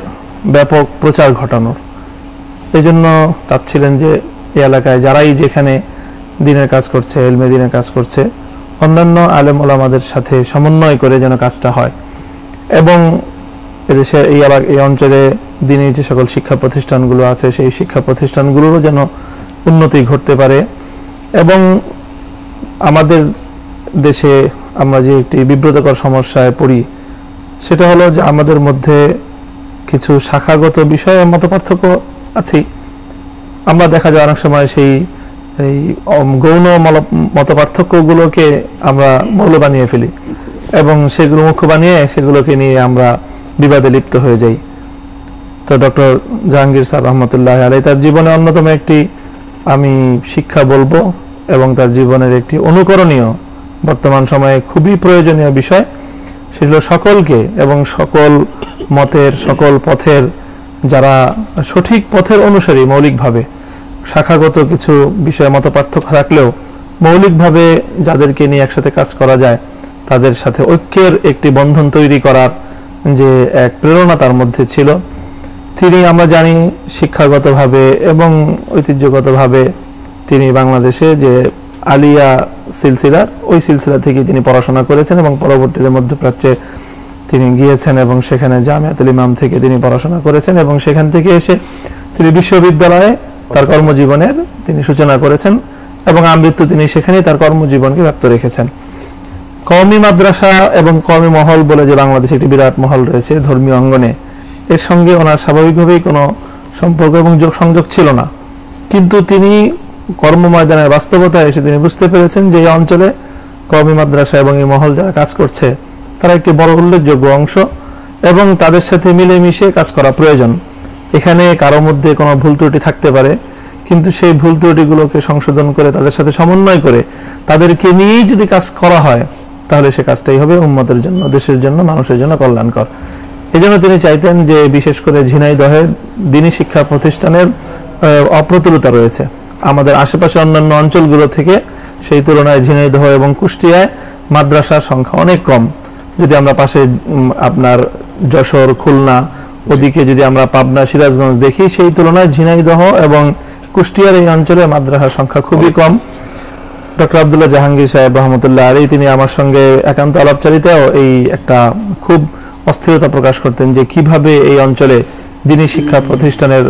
ব্যাপক প্রচার ঘটানোর। এই জন্য চাচ্ছিলেন যে এই এলাকায় যারাই যেখানে দ্বীনের কাজ করছে, এলমে দ্বীনের কাজ করছে, অন্যান্য আলেম ওলামাদের সাথে সমন্বয় করে যেন কাজটা হয়, এবং এদেশে এই অঞ্চলে দ্বীনী যে সকল শিক্ষা প্রতিষ্ঠানগুলো আছে সেই শিক্ষা প্রতিষ্ঠানগুলোরও যেন উন্নতি ঘটতে পারে। এবং আমাদের দেশে আমরা যে একটি বিব্রতকর সমস্যায় পড়ি সেটা হলো যে আমাদের মধ্যে কিছু শাখাগত বিষয়ে মতপার্থক্য আছেই। আমরা দেখা যায় অনেক সময় সেই এই গৌণ মতপার্থক্যগুলোকে আমরা মৌল বানিয়ে ফেলি এবং সেগুলো মুখ্য বানিয়ে সেগুলোকে নিয়ে আমরা বিবাদে লিপ্ত হয়ে যাই। তো ডক্টর জাহাঙ্গীর স্যার রহমতুল্লাহ আলাইহি তার জীবনে অন্যতম একটি আমি শিক্ষা বলবো এবং তার জীবনের একটি অনুকরণীয় বর্তমান সময়ে খুবই প্রয়োজনীয় বিষয়, সেগুলো সকলকে এবং সকল মতের, সকল পথের যারা সঠিক পথের অনুসারী মৌলিকভাবে, শাখাগত কিছু বিষয়ে মত পার্থক্য থাকলেও মৌলিকভাবে যাদেরকে নিয়ে একসাথে কাজ করা যায় তাদের সাথে ঐক্যের একটি বন্ধন তৈরি করার যে এক প্রেরণা তার মধ্যে ছিল। তিনি আমরা জানি শিক্ষাগতভাবে এবং ঐতিহ্যগতভাবে তিনি বাংলাদেশে যে আলিয়া সিলসিলার ওই সিলসিলা থেকে তিনি পড়াশোনা করেছেন এবং পরবর্তীতে মধ্যপ্রাচ্যে তিনি গিয়েছেন এবং সেখানে জামিয়াতুল ইমাম থেকে তিনি পড়াশোনা করেছেন এবং সেখান থেকে এসে তিনি বিশ্ববিদ্যালয়ে তার কর্মজীবনের তিনি সূচনা করেছেন এবং আমৃত্যু তিনি সেখানেই তার কর্মজীবনকে ব্যক্ত রেখেছেন। কওমি মাদ্রাসা এবং কওমি মহল বলে যে বাংলাদেশে একটি বিরাট মহল রয়েছে ধর্মীয় অঙ্গনে, এর সঙ্গে ওনার স্বাভাবিকভাবেই কোনো সম্পর্ক এবং সংযোগ ছিল না, কিন্তু তিনি কর্ম ময়দানের বাস্তবতায় এসে তিনি বুঝতে পেরেছেন যে এই অঞ্চলে কওমি মাদ্রাসা এবং এই মহল যারা কাজ করছে তারা একটি বড় উল্লেখযোগ্য অংশ এবং তাদের সাথে মিলেমিশে কাজ করা প্রয়োজন। এখানে কারো মধ্যে কোনো ভুল ত্রুটি থাকতে পারে, কিন্তু সেই ভুল ত্রুটিগুলোকে সংশোধন করে তাদের সাথে সমন্বয় করে তাদেরকে নিয়েই যদি কাজ করা হয় তাহলে সে কাজটাই হবে উম্মতের জন্য, দেশের জন্য, মানুষের জন্য কল্যাণকর। এই জন্য তিনি চাইতেন যে বিশেষ করে ঝিনাইদহে দ্বীনী শিক্ষা প্রতিষ্ঠানের অপ্রতুলতা রয়েছে আমাদের আশেপাশে অন্যান্য অঞ্চলগুলো থেকে, সেই তুলনায় ঝিনাইদহ এবং কুষ্টিয়ায় মাদ্রাসার সংখ্যা অনেক কম। যদি আমরা পাশে আপনার যশোর, খুলনা, ওদিকে যদি আমরা পাবনা, সিরাজগঞ্জ দেখি, সেই তুলনায় ঝিনাইদহ এবং কুষ্টিয়ার এই অঞ্চলে মাদ্রাসার সংখ্যা খুবই কম। ডক্টর আব্দুল্লাহ জাহাঙ্গীর সাহেব রহমতুল্লাহ আলাইহি তিনি আমার সঙ্গে একান্ত আলাপচারিতাও এই একটা খুব অস্থিরতা প্রকাশ করতেন যে কিভাবে এই অঞ্চলে দ্বীনী শিক্ষা প্রতিষ্ঠানের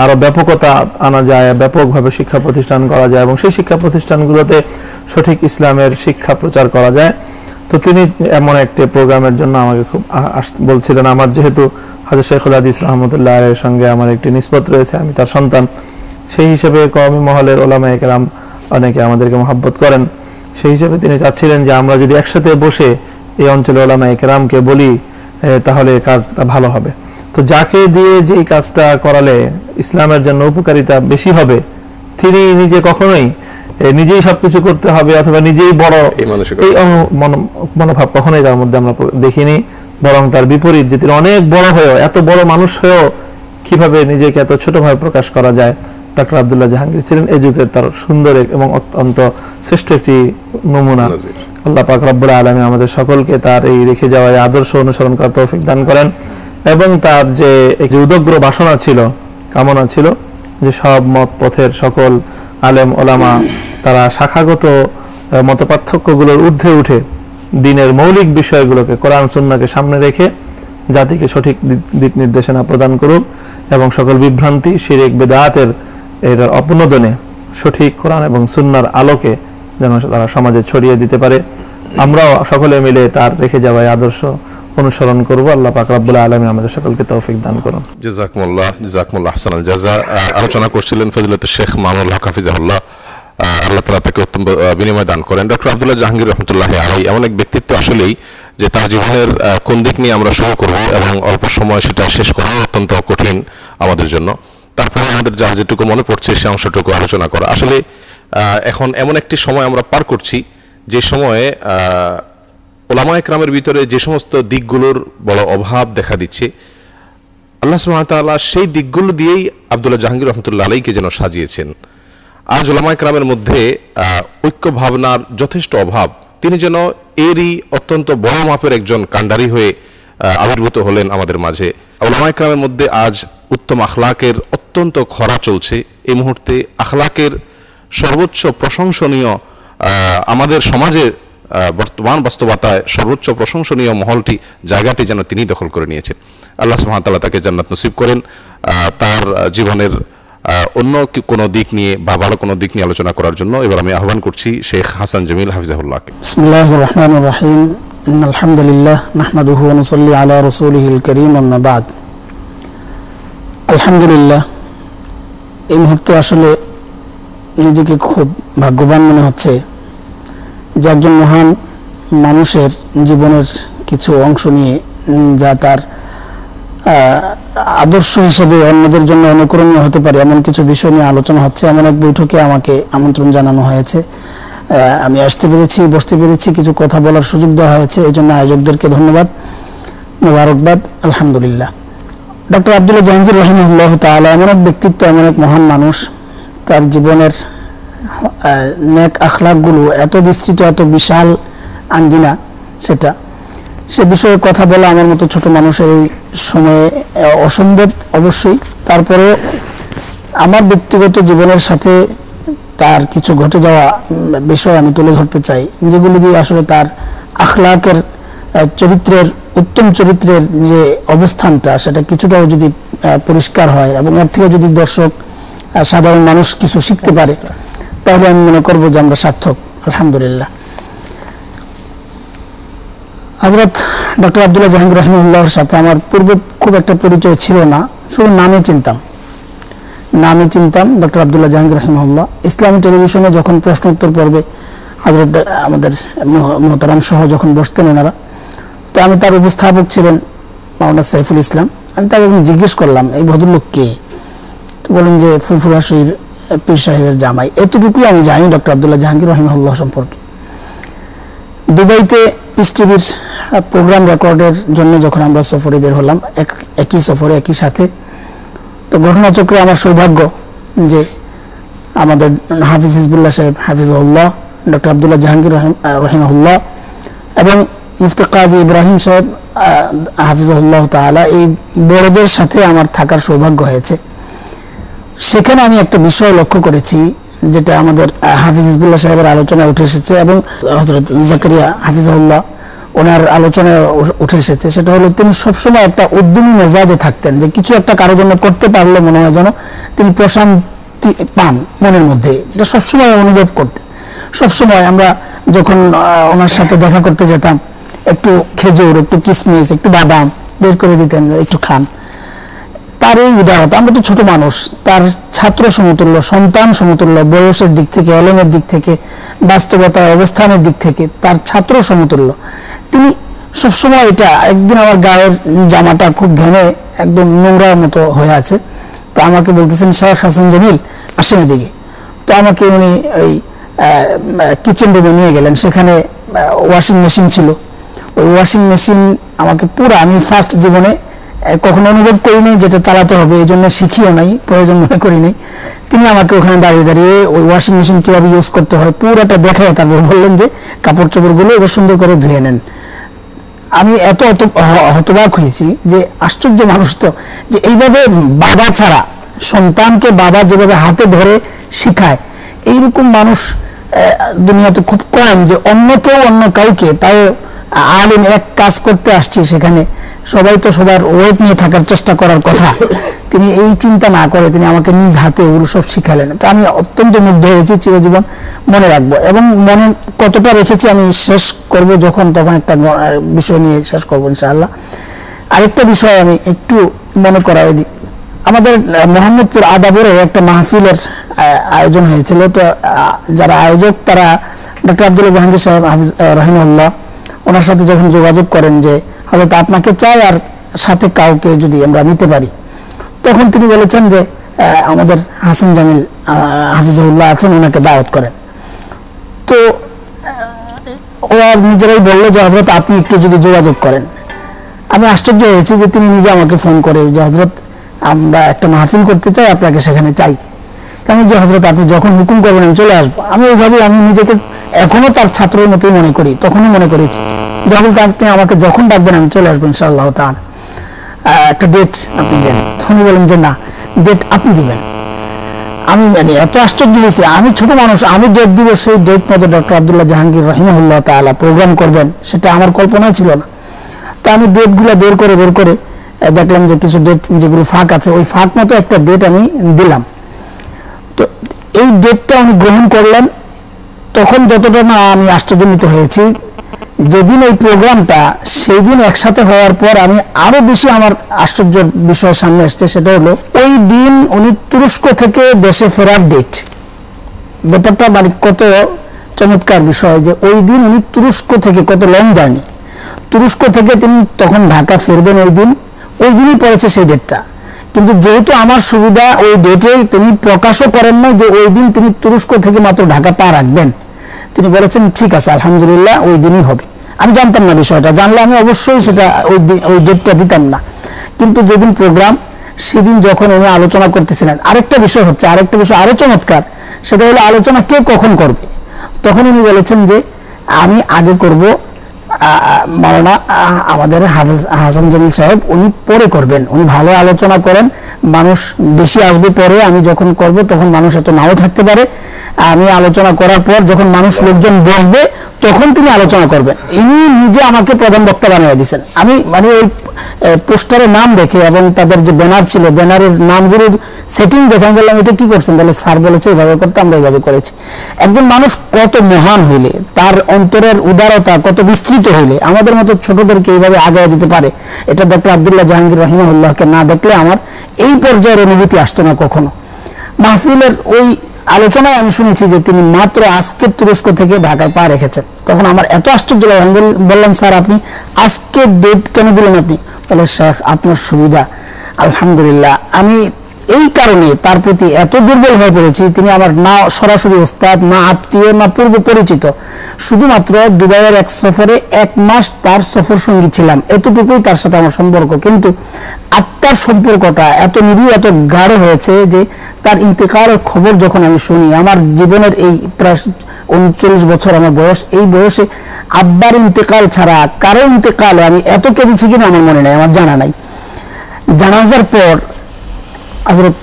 আরো ব্যাপকতা আনা যায়, ব্যাপকভাবে শিক্ষা প্রতিষ্ঠান করা যায় এবং সেই শিক্ষা প্রতিষ্ঠানগুলোতে সঠিক ইসলামের শিক্ষা প্রচার করা যায়। তো তিনি এমন একটি প্রোগ্রামের জন্য আমাকে খুব বলছিলেন। আমার যেহেতু হাজর শেখুল হাদিস রহমতুল্লাহ আলাইহির সঙ্গে আমার একটি নিসবত রয়েছে, আমি তার সন্তান, সেই হিসেবে কওমি মহলের ওলামায়ে কেরাম অনেকে আমাদেরকে মহব্বত করেন, সেই হিসেবে তিনি চাচ্ছিলেন যে আমরা যদি একসাথে বসে এই অঞ্চলে ওলামায়ে কেরামকে বলি তাহলে কাজটা ভালো হবে। তো যাকে দিয়ে যেই কাজটা করালে ইসলামের জন্য উপকারিতা বেশি হবে তিনি নিজে কখনোই নিজেই সবকিছু করতে হবে অথবা নিজেই বড় এই মনোভাব কখনোই তার মধ্যে আমরা দেখিনি, বরং তার বিপরীত যে তিনি অনেক বড় হয়েও, এত বড় মানুষ হয়েও কিভাবে নিজেকে এত ছোটভাবে প্রকাশ করা যায়। ডক্টর আব্দুল্লাহ জাহাঙ্গীর ছিলেন এই যুগের তার সুন্দর এবং অত্যন্ত শ্রেষ্ঠ একটি নমুনা। আল্লাহ পাক রব্বুল আলামিন আমাদের সকলকে তার এই রেখে যাওয়া আদর্শ অনুসরণ করার তৌফিক দান করেন এবং তার যে একটি উদগ্র বাসনা ছিল, কামনা ছিল যে সব মত পথের সকল আলেম ওলামা তারা শাখাগত মতপার্থক্যগুলোর ঊর্ধ্বে উঠে দ্বীনের মৌলিক বিষয়গুলোকে, কোরআন সুন্নাহকে সামনে রেখে জাতিকে সঠিক দিক নির্দেশনা প্রদান করুক এবং সকল বিভ্রান্তি শিরক বেদাতের এর অপনোদনে সঠিক কোরআন এবং সুন্নাহর আলোকে যেন তারা সমাজে ছড়িয়ে দিতে পারে। আমরাও সকলে মিলে তার রেখে যাওয়া আদর্শ অনুসরণ করব। আল্লাহ পাক রব্বুল আলামিন আমাদের সকলকে তৌফিক দান করুন। জাযাকুমুল্লাহ আহসানুল জাযা। আলোচনা করছিলেন ফজিলতুল শেখ মামুনুল হক হাফিজাহুল্লাহ, আল্লাহ তাআলা তাকে উত্তম বিনিময় দান করেন। ডক্টর আব্দুল্লাহ জাহাঙ্গীর রহমতুল্লাহি আলাইহি এমন এক ব্যক্তিত্ব আসলেই যে তার জীবনের কোন দিক নিয়ে আমরা শুরু করব এবং অল্প সময় সেটা শেষ করা অত্যন্ত কঠিন আমাদের জন্য। তারপরে আমাদের যা যেটুকু মনে পড়ছে সে অংশটুকু আলোচনা করা। আসলে এখন এমন একটি সময় আমরা পার করছি যে সময়ে ওলামায়ে কেরামের ভিতরে যে সমস্ত দিকগুলোর বড় অভাব দেখা দিচ্ছে, আল্লাহ সুবহানাহু ওয়া তাআলা সেই দিকগুলো দিয়েই আব্দুল্লাহ জাহাঙ্গীর রহমতুল্লাহ আলাইহিকে যেন সাজিয়েছেন। আজ ওলামায়ে কেরামের মধ্যে ঐক্য ভাবনার যথেষ্ট অভাব, তিনি যেন এরই অত্যন্ত বড় মাপের একজন কাণ্ডারি হয়ে আবির্ভূত হলেন আমাদের মাঝে। ওলামায়ে কেরামের মধ্যে আজ উত্তম আখলাকের অত্যন্ত খরা চলছে। এই মুহূর্তে আখলাকের সর্বোচ্চ প্রশংসনীয় আমাদের সমাজে বর্তমান বাস্তবতায় সর্বোচ্চ প্রশংসনীয় মহলটি জায়গাটি যেন তিনি দখল করে নিয়েছেন। আল্লাহ সুবহানাহু ওয়া তাআলা তাকে জান্নাত নসিব করেন। তার জীবনের অন্য কোনো দিক নিয়ে বা ভালো কোনো দিক নিয়ে আলোচনা করার জন্য এবার আমি আহ্বান করছি শেখ হাসান জামিল হাফিজাহুল্লাহকে। বিসমিল্লাহির রহমানির রহিম। ইন্নাল হামদুলিল্লাহ নাহমাদুহু ওয়া নুসাল্লি আলা রাসূলিহিল কারীম, আম্মা বা'দ। আলহামদুলিল্লাহ, এই মুহূর্তে আসলে নিজেকে খুব ভাগ্যবান মনে হচ্ছে যে একজন মহান মানুষের জীবনের কিছু অংশ নিয়ে যা তার আদর্শ হিসেবে অন্যদের জন্য অনুকরণীয় হতে পারে এমন কিছু বিষয় নিয়ে আলোচনা হচ্ছে। এমন এক বৈঠকে আমাকে আমন্ত্রণ জানানো হয়েছে, আমি আসতে পেরেছি, বসতে পেরেছি, কিছু কথা বলার সুযোগ দেওয়া হয়েছে। এই জন্য আয়োজকদেরকে ধন্যবাদ, মোবারকবাদ, আলহামদুলিল্লাহ। ডক্টর আব্দুল্লাহ জাহাঙ্গীর রাহিমাহুল্লাহ তাআলা এমন এক ব্যক্তিত্ব, এমন এক মহান মানুষ, তার জীবনের নেক আখলাকগুলো এত বিস্তৃত, এত বিশাল আঙ্গিনা, সে বিষয়ে কথা বলা আমার মতো ছোট মানুষের এই সময়ে অসম্ভব অবশ্যই। তারপরেও আমার ব্যক্তিগত জীবনের সাথে তার কিছু ঘটে যাওয়া বিষয় আমি তুলে ধরতে চাই, যেগুলি দিয়ে আসলে তার আখলাকের চরিত্রের, উত্তম চরিত্রের যে অবস্থানটা সেটা কিছুটাও যদি পরিষ্কার হয় এবং এর থেকে যদি দর্শক সাধারণ মানুষ কিছু শিখতে পারে তাহলে আমি মনে করব যে আমরা সার্থক, আলহামদুলিল্লাহ। হযরত ডক্টর আব্দুল্লাহ জাহাঙ্গীর রাহিমাহুল্লাহর সাথে আমার পূর্বে খুব একটা পরিচয় ছিল না, শুধু নামে চিনতাম ডক্টর আব্দুল্লাহ জাহাঙ্গীর রাহিমাহুল্লাহ। ইসলামী টেলিভিশনে যখন প্রশ্ন উত্তর পর্বে হযরত আমাদের মোহতারাম সহ যখন বসতেন ওনারা, তো আমি তার উপস্থাপক ছিলেন মাওলানা সাইফুল ইসলাম। আমি তাকে জিজ্ঞেস করলাম এই ভদ্রলোক কে, তো বলেন যে ফুরফুরা শরীফ পীর সাহেবের জামাই। এতটুকুই আমি জানি ডক্টর আব্দুল্লাহ জাহাঙ্গীর রাহিমাহুল্লাহ সম্পর্কে। দুবাইতে পিস টিভির প্রোগ্রাম রেকর্ডের জন্য যখন আমরা সফরে বের হলাম, একই সফরে একই সাথে, তো ঘটনাচক্রে আমার সৌভাগ্য যে আমাদের হাফিজ হিজবুল্লাহ সাহেব হাফিজাহুল্লাহ, ডক্টর আব্দুল্লাহ জাহাঙ্গীর রাহিমাহুল্লাহ এবং মুফতি কাজী ইব্রাহিম সাহেব হাফিজাহুল্লাহ তাআলা, এই বড়দের সাথে আমার থাকার সৌভাগ্য হয়েছে। সেখানে আমি একটা বিষয় লক্ষ্য করেছি যেটা আমাদের হাফিজ হিজবুল্লাহ সাহেবের আলোচনায় উঠে এসেছে এবং হযরত জাকারিয়া হাফিজাহুল্লাহ ওনার আলোচনায় উঠে এসেছে, সেটা হলো তিনি সবসময় একটা উদ্যমী মেজাজে থাকতেন, যে কিছু একটা কারোর জন্য করতে পারলে মনে হয় যেন তিনি প্রশান্তি পান মনের মধ্যে, এটা সবসময় অনুভব করতেন। সবসময় আমরা যখন ওনার সাথে দেখা করতে যেতাম, একটু খেজুর, একটু কিশমিশ, একটু বাদাম বের করে দিতেন, একটু খান। তার এই উদাহরণ, আমরা তো ছোট মানুষ, তার ছাত্র সমতুল্য, সন্তান সমতুল্য, বয়সের দিক থেকে, এলেমের দিক থেকে, বাস্তবতার অবস্থানের দিক থেকে তার ছাত্র সমতুল্য। তিনি সবসময়, এটা একদিন আমার গায়ের জামাটা খুব ঘেমে একদম নোংরার মতো হয়ে আছে, তো আমাকে বলতেছেন শেখ হাসান জামিল আসেন এদিকে। তো আমাকে উনি ওই কিচেন রুমে নিয়ে গেলেন, সেখানে ওয়াশিং মেশিন ছিল। ওই ওয়াশিং মেশিন আমাকে পুরো, আমি ফার্স্ট জীবনে কখনো অনুভব করিনি যেটা চালাতে হবে, এই জন্য শিখিও নাই, প্রয়োজন মনে করি নাই। তিনি আমাকে ওখানে দাঁড়িয়ে দাঁড়িয়ে ওই ওয়াশিং মেশিন কীভাবে ইউজ করতে হয় পুরোটা দেখায়, তারপর বললেন যে কাপড় চোপড়গুলো এবার সুন্দর করে ধুয়ে নেন। আমি এত হতবাক হয়েছি যে আশ্চর্য মানুষ তো, যে এইভাবে বাবা ছাড়া সন্তানকে বাবা যেভাবে হাতে ধরে শিখায়, এইরকম মানুষ দুনিয়াতে খুব কম, যে অন্য কেউ অন্য কাউকে তাও আলিম এক কাজ করতে আসছি, সেখানে সবাই তো সবার ওয়েট নিয়ে থাকার চেষ্টা করার কথা, তিনি এই চিন্তা না করে তিনি আমাকে নিজ হাতে ওগুলো সব শিখালেন। এটা আমি অত্যন্ত মুগ্ধ হয়েছি, চিরজীবন মনে রাখবো। এবং মনে কতটা রেখেছি আমি শেষ করব যখন তখন একটা বিষয় নিয়ে শেষ করবো ইনশাআল্লাহ। আরেকটা বিষয় আমি একটু মনে করাই দিই, আমাদের মোহাম্মদপুর আদাবরে একটা মাহফিলের আয়োজন হয়েছিল। তো যারা আয়োজক তারা ডক্টর আব্দুল্লাহ জাহাঙ্গীর সাহেব হাফিজ রাহিমাহুল্লাহ, ওনার সাথে যখন যোগাযোগ করেন যে হয়তো আপনাকে চাই আর সাথে কাউকে যদি আমরা নিতে পারি, তখন তিনি বলেছেন যে আমাদের হাসান জামিল হাফিজুল্লাহ আছেন, ওনাকে দাওয়াত করেন। তো ওরা নিজেরাই বললো যে হযরত আপনি একটু যদি যোগাযোগ করেন। আমি আশ্চর্য হয়েছি যে তিনি নিজে আমাকে ফোন করে যে হযরত আমরা একটা মাহফিল করতে চাই, আপনাকে সেখানে চাই। আমি যে হযরত আপনি যখন হুকুম করবেন আমি চলে আসবো। আমি ওইভাবে আমি নিজেকে এখনো তার ছাত্রের মতোই মনে করি, তখনই মনে করেছি যখন আপনি আমাকে যখন ডাকবেন আমি চলে আসবো ইনশাআল্লাহ তাআলা, একটা ডেট আপনি দেন। তখন বলেন যে না, ডেট আপনি দিবেন। আমি মানে এত আশ্চর্য হয়েছি, আমি ছোট মানুষ, আমি ডেট দিব, সেই ডেট মতো ডক্টর আব্দুল্লাহ জাহাঙ্গীর রাহিমাহুল্লাহ তাআলা প্রোগ্রাম করবেন, সেটা আমার কল্পনায় ছিল না। তো আমি ডেটগুলো বের করে দেখলাম যে কিছু ডেট যেগুলো ফাঁক আছে, ওই ফাঁক মতো একটা ডেট আমি দিলাম। তো এই ডেটটা উনি গ্রহণ করলেন। তখন যতটা না আমি আশ্চর্যান্বিত হয়েছি, যেদিন এই প্রোগ্রামটা সেই দিন একসাথে হওয়ার পর আমি আরো বেশি আমার আশ্চর্যের বিষয় সামনে আসছে। সেটা হলো ওই দিন উনি তুরস্ক থেকে দেশে ফেরার ডেট। ব্যাপারটা মানে কত চমৎকার বিষয় যে ওই দিন উনি তুরস্ক থেকে, কত লং জার্নি, তুরস্ক থেকে তিনি তখন ঢাকা ফিরবেন ওই দিনই পড়েছে সেই ডেটটা। কিন্তু যেহেতু আমার সুবিধা ওই ডেটে তিনি প্রকাশও করেন না যে ওই দিন তিনি তুরস্ক থেকে মাত্র ঢাকা পা রাখবেন, তিনি বলেছেন ঠিক আছে আলহামদুলিল্লাহ ওই দিনই হবে। আমি জানতাম না বিষয়টা, জানলে আমি অবশ্যই সেটা ওই ডেটটা দিতাম না। কিন্তু যেদিন প্রোগ্রাম সেদিন যখন উনি আলোচনা করতেছিলেন, আরেকটা বিষয় আরো চমৎকার, সেটা হলো আলোচনা কে কখন করবে। তখন উনি বলেছেন যে আমি আগে করব, মাওলানা আমাদের হাফেজ হাসান জামিল সাহেব উনি পরে করবেন, উনি ভালো আলোচনা করেন, মানুষ বেশি আসবে পরে, আমি যখন করব তখন মানুষ এত নাও থাকতে পারে, আমি আলোচনা করার পর যখন মানুষ লোকজন বসবে তখন তিনি আলোচনা করবেন। ইনি নিজে আমাকে প্রধান বক্তা বানিয়ে দিয়েছেন। আমি মানে ওই পোস্টারের নাম দেখে এবং তাদের যে ব্যানার ছিল, ব্যানারের নামগুলোর সেটিং দেখে আমি বললাম এটা কি করছেন, বলে স্যার বলেছে এইভাবে করতে, আমরা এইভাবে করেছি। একজন মানুষ কত মহান হইলে, তার অন্তরের উদারতা কত বিস্তৃত হইলে আমাদের মতো ছোটদেরকে এইভাবে আগায় দিতে পারে, এটা ডক্টর আব্দুল্লাহ জাহাঙ্গীর রাহিমাহুল্লাহকে না দেখলে আমার এই পর্যায়ের অনুভূতি আসতো না কখনো। মাহফিলের ওই আলোচনায় আমি শুনেছি যে তিনি মাত্র আজকের তুরস্ক থেকে ঢাকায় পা রেখেছেন। তখন আমার এত আশ্চর্য লাগে, আমি বললাম স্যার আপনি আজকের ডেট কেন দিলেন? আপনি বলে শেখ আপনার সুবিধা। আলহামদুলিল্লাহ, আমি এই কারণে তার প্রতি এত দুর্বল হয়ে পড়েছি, তিনি আমার না সরাসরি ওস্তাদ, না আত্মীয়, না পূর্ব পরিচিত, শুধুমাত্র দুবাইয়ের এক সফরে 1 মাস তার সফর সঙ্গী ছিলাম, এতটুকুই তার সাথে আমার সম্পর্ক। কিন্তু আত্মার সম্পর্কটা এত নিবিড়, এত গাঢ় হয়েছে যে তার ইন্তেকালের খবর যখন আমি শুনি, আমার জীবনের এই প্রায় 39 বছর আমার বয়স, এই বয়সে আব্বার ইন্তেকাল ছাড়া কারো ইন্তেকালে আমি এত কেঁদেছি কিনা আমার মনে নাই, আমার জানা নাই। জানাজার পর হযরত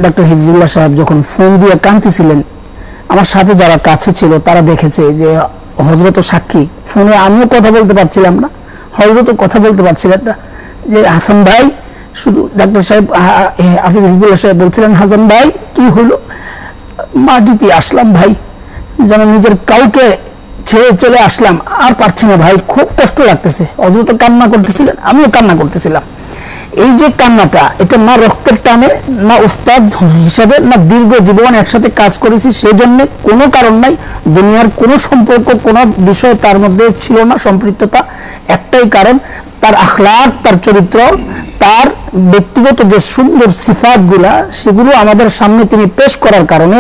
ডক্টর হিফজুল্লাহ সাহেব যখন ফোন দিয়ে কাঁদতেছিলেন, আমার সাথে যারা কাছে ছিল তারা দেখেছে যে হযরত সাক্ষী, ফোনে আমিও কথা বলতে পারছিলাম না, হযরতও কথা বলতে পারছিলেন না, যে হাসান ভাই, শুধু ডাক্তার সাহেব হাফিজ হিফজুল্লাহ সাহেব বলছিলেন হাসান ভাই কি হলো, মাটিতে আসলাম ভাই, যেন নিজের কাউকে ছেড়ে চলে আসলাম, আর পারছি না ভাই, খুব কষ্ট লাগতেছে। হযরত কান্না করতেছিলেন, আমিও কান্না করতেছিলাম। এই যে কান্নাটা, এটা না রক্তের টানে, না উস্তাদ হিসাবে, না দীর্ঘ জীবন একসাথে কাজ করেছি সেজন্য, কোনো কারণ নাই, দুনিয়ার কোনো সম্পর্ক, কোনো বিষয় তার মধ্যে ছিল না সম্পৃক্ততা। একটাই কারণ, তার আখলাক, তার চরিত্র, তার ব্যক্তিগত যে সুন্দর সিফাতগুলা, সেগুলো আমাদের সামনে তিনি পেশ করার কারণে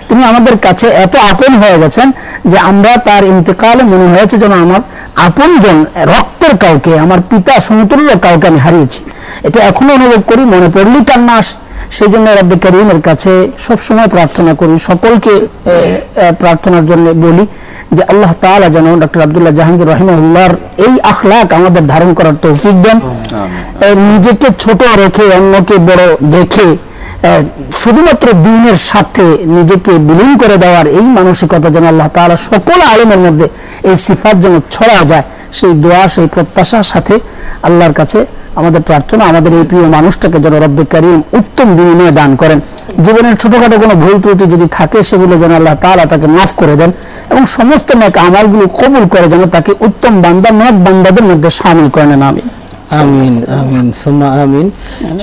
তিনি আমাদের কাছে এত আপন হয়ে গেছেন যে আমরা তার ইন্তেকালে মনে হয়েছে যেন আমার আপনজন, রক্তের কাউকে, আমার পিতা সমতুল্য কাউকে আমি হারিয়েছি। এটা এখনো অনুভব করি, মনে পড়লেই কান্না আসে। সেই জন্য রব্বে কারীমের কাছে সবসময় প্রার্থনা করি, সকলকে প্রার্থনার জন্য বলি যে আল্লাহ তাআলা যেন ডক্টর আব্দুল্লাহ জাহাঙ্গীর রাহিমাহুল্লাহর এই আখলাক আমাদের ধারণ করার তৌফিক দেন। নিজেকে ছোট রেখে অন্যকে বড় দেখে শুধুমাত্র দ্বীনের সাথে নিজেকে বিলীন করে দেওয়ার এই মানসিকতা যেন আল্লাহ তাআলা সকল আলেমের মধ্যে এই সিফাত যেন ছড়া যায়, সেই দোয়া সেই প্রত্যাশার সাথে আল্লাহর কাছে আমাদের প্রার্থনা আমাদের এই প্রিয় মানুষটাকে যেন রব্বে কারীম উত্তম বিনিময়ে দান করেন। জীবনের ছোটখাটো কোনো ভুল ত্রুটি যদি থাকে সেগুলো যেন আল্লাহ তাআলা তাকে মাফ করে দেন এবং সমস্ত নেক আমলগুলো কবুল করে যেন তাকে উত্তম বান্দা নেক বান্দাদের মধ্যে শামিল করে নেন। আমিন আমিন আমিন সুম্মা আমিন।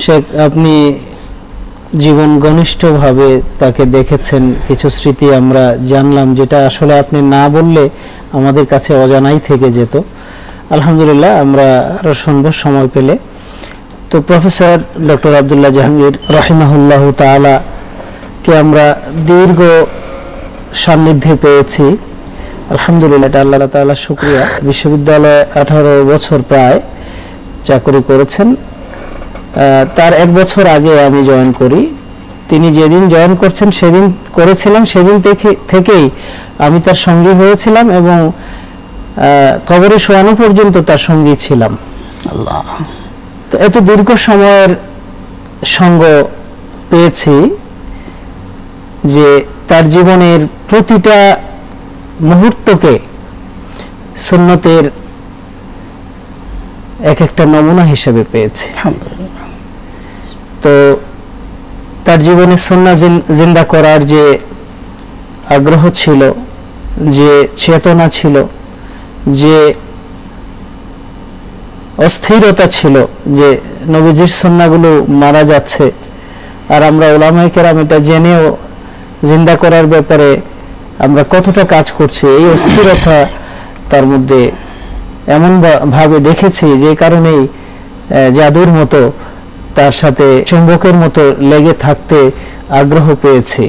শেখ, আপনি জীবন ঘনিষ্ঠভাবে তাকে দেখেছেন, কিছু স্মৃতি আমরা জানলাম যেটা আসলে আপনি না বললে আমাদের কাছে অজানাই থেকে যেত। আলহামদুলিল্লাহ, আমরা আরো শুনবো সময় পেলে। তো প্রফেসর ডক্টর আব্দুল্লাহ জাহাঙ্গীর রাহিমাহুল্লাহ তাআলা কে আমরা দীর্ঘ সান্নিধ্যে পেয়েছি, আলহামদুলিল্লাহ, এটা আল্লাহ তাআলার শুকরিয়া। বিশ্ববিদ্যালয়ে 18 বছর প্রায় চাকরি করেছেন। তার 1 বছর আগে আমি জয়েন করি। তিনি যেদিন জয়েন করেছিলাম সেদিন থেকেই আমি তার সঙ্গী হয়েছিলাম এবং কবরে শোয়ানো পর্যন্ত তার সঙ্গী ছিলাম। আল্লাহ, তো এত দীর্ঘ সময়ের সঙ্গ পেয়েছি যে তার জীবনের প্রতিটা মুহূর্তকে সুন্নতের এক একটা নমুনা হিসেবে পেয়েছি। তো তার জীবনে সুন্নাহ জিন্দা করার যে আগ্রহ ছিল, যে চেতনা ছিল, যে অস্থিরতা ছিল যে নবীজির সুন্নাহগুলো মারা যাচ্ছে আর আমরা উলামায়ে কেরাম এটা জেনেও জিন্দা করার ব্যাপারে আমরা কতটা কাজ করছি, এই অস্থিরতা তার মধ্যে এমন ভাবে দেখেছি যে কারণেই জাদুর মতো তার সাথে চুম্বকের মতো লেগে থাকতে আগ্রহ পেয়েছি।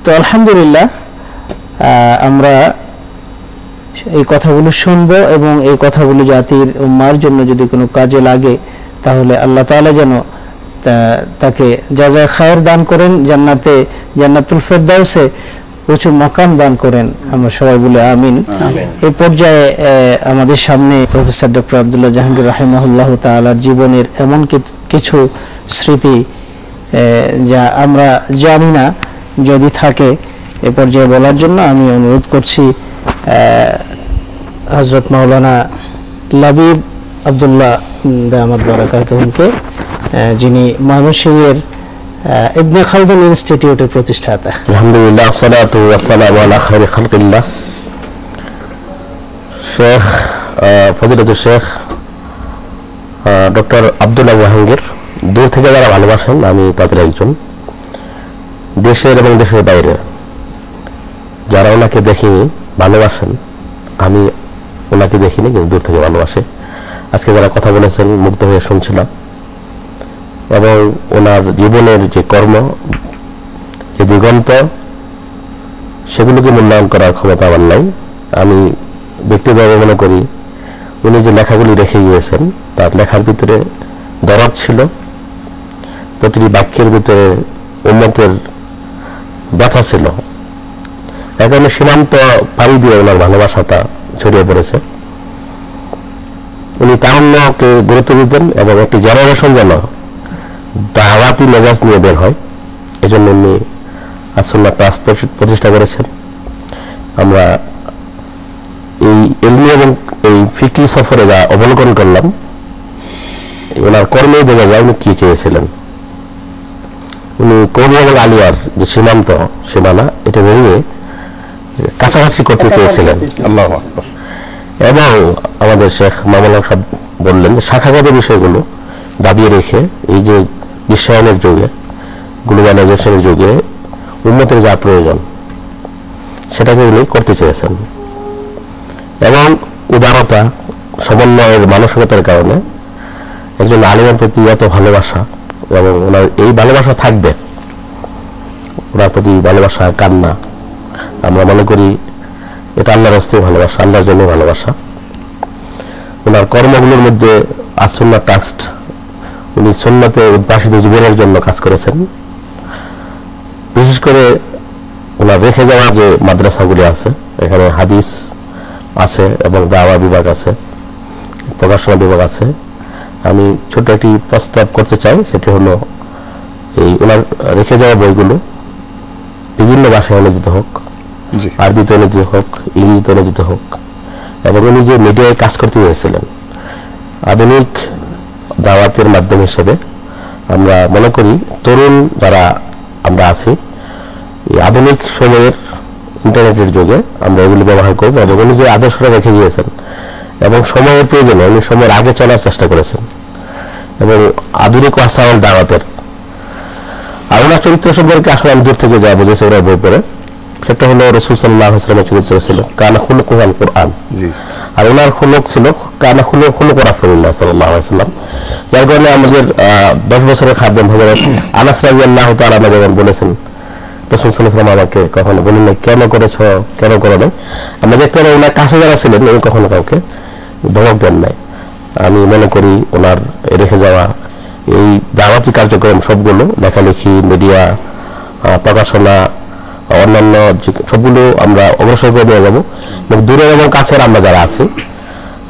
তো আলহামদুলিল্লাহ, আমরা এই কথাগুলো শুনবো এবং এই কথাগুলো জাতির উম্মার জন্য যদি কোনো কাজে লাগে তাহলে আল্লাহ তাআলা যেন তাকে জাযায়ে খায়ের দান করেন, জান্নাতুল ফেরদাউসে উঁচু মাকাম দান করেন। আমরা সবাই বলে আমিন। এই পর্যায়ে আমাদের সামনে প্রফেসর ডক্টর আব্দুল্লাহ জাহাঙ্গীর রাহিমাহুল্লাহ তাআলার জীবনের এমন কিছু স্মৃতি যা আমরা জানি না, যদি থাকে এ পর্যায়ে বলার জন্য আমি অনুরোধ করছি হযরত মাওলানা লাবিব আব্দুল্লাহ দামাত বারাকাতুহুকে, যিনি ময়মনসিংহের ইবনে খালদুন ইনস্টিটিউটের প্রতিষ্ঠাতা। আলহামদুলিল্লাহ, সালাতু ওয়া সালামু আলা খায়রি খালকিল্লাহ। শেখ ফজিলাতুল শেখ ডক্টর আব্দুল্লাহ জাহাঙ্গীর, দূর থেকে যারা ভালোবাসেন আমি তাদের একজন, দেশের এবং দেশের বাইরে যারা ওনাকে দেখিনি ভালোবাসেন, আমি ওনাকে দেখিনি কিন্তু দূর থেকে ভালোবাসে। আজকে যারা কথা বলেছেন মুগ্ধ হয়ে শুনছিলাম এবং ওনার জীবনের যে কর্ম, যে দিগন্ত, সেগুলোকে মূল্যায়ন করার ক্ষমতা আমার নাই। আমি ব্যক্তিগতভাবে মনে করি উনি যে লেখাগুলি রেখে গিয়েছেন তার লেখার ভিতরে দরদ ছিল, প্রতিটি বাক্যের ভিতরে উম্মতের ব্যথা ছিল। এখানে সীমান্ত পাড়ি দিয়ে ওনার ভালোবাসাটা ছড়িয়ে পড়েছে। উনি তারুণ্যকে গুরুত্ব দিতেন এবং একটি জেনারেশন যেন দাওয়াতি মেজাজ নিয়ে বের হয়, এজন্য উনি আসুন্নাহ ট্রাস্ট প্রতিষ্ঠা করেছেন। আমরা এই ইলমি এবং এই ফিকহি সফরে যা অবলোকন করলাম, ওনার কর্মেই বোঝা যায় উনি কি চেয়েছিলেন। উনি কওমি এবং আলিয়ার যে সীমানা এটা ভেঙে কাছাকাছি করতে চেয়েছিলেন। আল্লাহু আকবার। এবং আমাদের শেখ মামুন সাহেব বললেন যে শাখাগত বিষয়গুলো দাবিয়ে রেখে এই যে বিশ্বায়নের যুগে, গ্লোবালাইজেশনের যুগে উম্মতের যা প্রয়োজন সেটাকে উনি করতে চেয়েছেন এবং উদারতা, সমন্বয়ের মানসিকতার কারণে একজন আলিমের প্রতি এত ভালোবাসা এবং ওনার এই ভালোবাসা থাকবে, ওনার প্রতি ভালোবাসা, কান্না, আমরা মনে করি এটা আল্লাহর রাস্তায় ভালোবাসা, আল্লাহর জন্য ভালোবাসা। ওনার কর্মগুলোর মধ্যে আসুন্নাহ ট্রাস্ট, উনি সুন্নতে উদ্ভাসিত জীবনের জন্য কাজ করেছেন। বিশেষ করে ওনার রেখে যাওয়া যে মাদ্রাসাগুলি আছে, এখানে হাদিস আছে এবং দাওয়া বিভাগ আছে, প্রকাশনা বিভাগ আছে। আমি ছোট একটি প্রস্তাব করতে চাই, সেটি হলো এই ওনার রেখে যাওয়া বইগুলো বিভিন্ন ভাষায় অনুদিত হোক, আরবিতে অনুদিত হোক, ইংরেজিতে অনুদিত হোক এবং উনি যে মিডিয়ায় কাজ করতে চেয়েছিলেন আধুনিক দাওয়াতের মাধ্যম হিসেবে আমরা মনে করি তরুণ যারা আমরা আছি এই আধুনিক সময়ের ইন্টারনেটের যুগে আমরা এগুলি ব্যবহার করবো এবং উনি যে আদর্শটা রেখে গিয়েছেন এবং সময়ের প্রয়োজনে উনি সময়ের আগে চলার চেষ্টা করেছেন এবং আধুনিক ওয়াসাইল দাওয়াতের আর ওনার চরিত্র সম্পর্কে আসলে আমি দূর থেকে যা বুঝেছি ওনার বই পড়ে সেটা হলো রাসূল সাল্লাল্লাহু আলাইহি ওয়াসাল্লামের চরিত্র ছিল কানা খুলুকুল কোরআন আর ওনার খুলুক ছিল কানা খুলুক রাসূলুল্লাহ সাল্লাল্লাহু আলাইহি ওয়াসাল্লাম যার কারণে আমাদের 10 বছরের খাদেম হযরত আনাস রাদিয়াল্লাহু তাআলা যখন বলেছেন রাসূল সাল্লাল্লাহু আলাইহি ওয়াসাল্লাম আমাকে কখনো বলেন না কেন করেছো কেন করো না আমরা দেখতে পাই ওনার কাছে যারা ছিলেন উনি কখনো কাউকে ধমক দেন নাই আমি মনে করি ওনার রেখে যাওয়া এই দাওয়াতি কার্যক্রম সবগুলো লেখালেখি মিডিয়া প্রকাশনা অন্যান্য সবগুলো আমরা অগ্রসর করে নিয়ে যাবো এবং দূরের এবং কাছের আমরা যারা আছি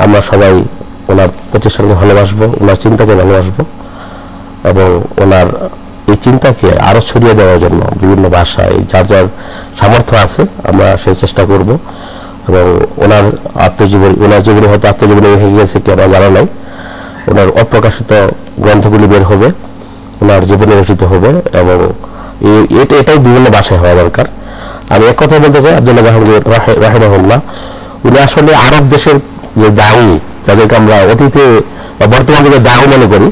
আমরা সবাই ওনার প্রতিষ্ঠানকে ভালোবাসবো ওনার চিন্তাকে ভালোবাসবো এবং ওনার এই চিন্তাকে আরো ছড়িয়ে দেওয়ার জন্য বিভিন্ন ভাষায় যার যার সামর্থ্য আছে আমরা সেই চেষ্টা করব এবং ওনার আত্মজীবনী ওনার জীবনে হয়তো আত্মজীবনী রেখে গিয়েছে কি আমরা জানা নাই ওনার অপ্রকাশিত গ্রন্থগুলি বের হবে ওনার জীবনে রচিত হবে এবং এটাই বিভিন্ন ভাষায় হওয়া দরকার আমি এক কথা বলতে চাই আব্দুল্লাহ জাহাঙ্গীর রাহিমাহুল্লাহ উনি আসলে আরব দেশের যে দায়ী যাদেরকে আমরা অতীতে বা বর্তমান যুগে দায়ী মনে করি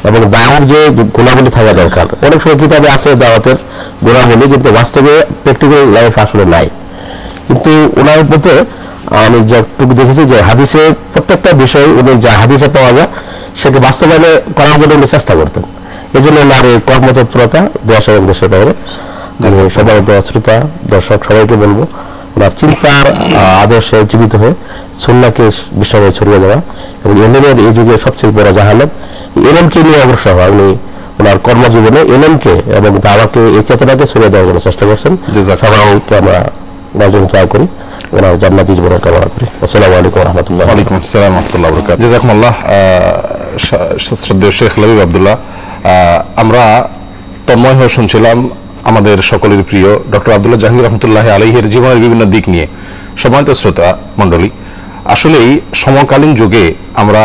এবং দাওয়ার যে গুণাবলী থাকা দরকার অনেক সময় কিতাবে আছে দাওয়াতের গুণাবলী কিন্তু বাস্তবে প্র্যাকটিক্যাল লাইফ আসলে নাই কিন্তু ওনার মধ্যে আমি যতটুকু দেখেছি যে হাদিসে প্রত্যেকটা বিষয় উনি যা হাদিসে পাওয়া যায় সেকে বাস্তবায়নে করার জন্য উনি চেষ্টা করতেন এই জন্য ওনার এই কর্মতৎপরতা দেশ এবং দেশের বাইরে সবাই শ্রোতা দর্শক সবাইকে বলবো ওনার চিন্তার আদর্শে জীবিত হয়ে সুন্নাহকে বিশ্বময় ছড়িয়ে দেওয়া এবং এলএমের এই যুগে সবচেয়ে বড় জাহালত এলএমকে নিয়ে অগ্রসর হওয়া উনি ওনার কর্মজীবনে এলএমকে এবং দাওয়াকে এই চেতনাকে ছড়িয়ে দেওয়ার জন্য চেষ্টা করছেন সবাইকে আমরা ওনার জন্য দোয়া করি ওনার জান্নাতি জীবনের কামনা করি আসসালামু আলাইকুম ওয়া রাহমাতুল্লাহ ওয়ালাইকুম আসসালাম ওয়া রাহমাতুল্লাহি ওয়া বারাকাতুহু জাযাকুমুল্লাহ শ্রদ্ধেয় শেখ লবিব আব্দুল্লাহ আমরা তন্ময় হয়ে শুনছিলাম আমাদের সকলের প্রিয় ডক্টর আব্দুল্লাহ জাহাঙ্গীর রহমতুল্লাহি আলাইহির জীবনের বিভিন্ন দিক নিয়ে সম্মানিত শ্রোতা মণ্ডলী আসলেই সমকালীন যুগে আমরা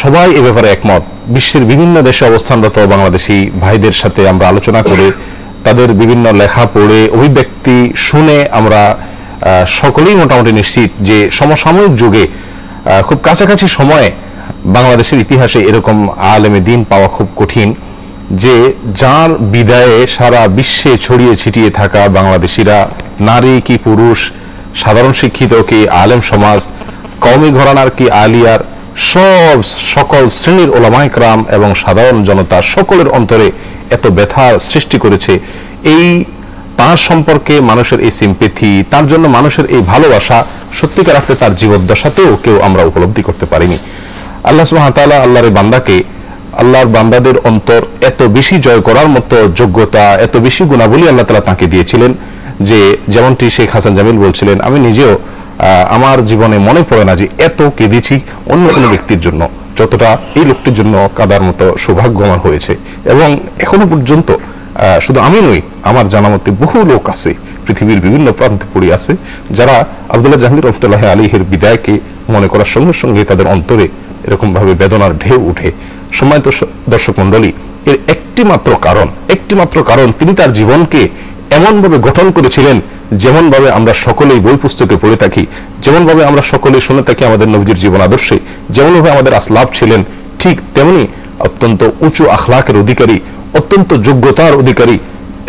সবাই এ ব্যাপারে একমত বিশ্বের বিভিন্ন দেশে অবস্থানরত বাংলাদেশি ভাইদের সাথে আমরা আলোচনা করে তাদের বিভিন্ন লেখা পড়ে অভিব্যক্তি শুনে আমরা সকলেই মোটামুটি নিশ্চিত যে সমসাময়িক যুগে খুব কাছাকাছি সময়ে বাংলাদেশের ইতিহাসে এরকম আলেমে দ্বীন পাওয়া খুব কঠিন যে যার বিদায়ে সারা বিশ্বে ছড়িয়ে ছিটিয়ে থাকা বাংলাদেশিরা নারী কি পুরুষ সাধারণ শিক্ষিত কি আলেম সমাজ কওমি ঘরানার কি আলিয়ার সকল শ্রেণীর ওলামায়ে কেরাম এবং সাধারণ জনতা সকলের অন্তরে এত ব্যথার সৃষ্টি করেছে এই তার সম্পর্কে মানুষের এই সিম্পেথি তার জন্য মানুষের এই ভালোবাসা সত্যিকার অর্থে তার জীবদ্দশাতেও কেউ আমরা উপলব্ধি করতে পারিনি আল্লাহ সুবহানাহু ওয়া তাআলা আল্লাহর বান্দাকে আল্লাহর বান্দাদের অন্তর এত বেশি জয় করার মতো যোগ্যতা এত বেশি গুণাবলী আল্লাহ তাআলা তাকে দিয়েছিলেন যে যেমনটি শেখ হাসান জামিল বলছিলেন আমি নিজেও আমার জীবনে মনে পড়ে না যে এত কেঁদেছি অন্য কোনো ব্যক্তির জন্য যতটা এই লোকটির জন্য কাদার মতো সৌভাগ্য আমার হয়েছে এবং এখনো পর্যন্ত শুধু আমি নই আমার জানা মতে বহু লোক আছে পৃথিবীর বিভিন্ন প্রান্তে পড়ে আছে যারা আব্দুল্লাহ জাহাঙ্গীর রহমতুল্লাহি আলাইহির বিদায়কে মনে করার সঙ্গে সঙ্গে তাদের অন্তরে এরকম ভাবে বেদনার ঢেউ উঠে সম্মানিত দর্শক মণ্ডলী এর একটি মাত্র কারণ তিনি তার জীবনকে এমন ভাবে গঠন করেছিলেন যেমন ভাবে আমরা সকলেই বই পুস্তকে পড়ে থাকি যেমন ভাবে আমরা সকলে শুনে থাকি আমাদের নবীজির জীবন আদর্শে যেমন ভাবে আমাদের আসলাফ ছিলেন ঠিক তেমনি অত্যন্ত উঁচু আখলাকের অধিকারী অত্যন্ত যোগ্যতার অধিকারী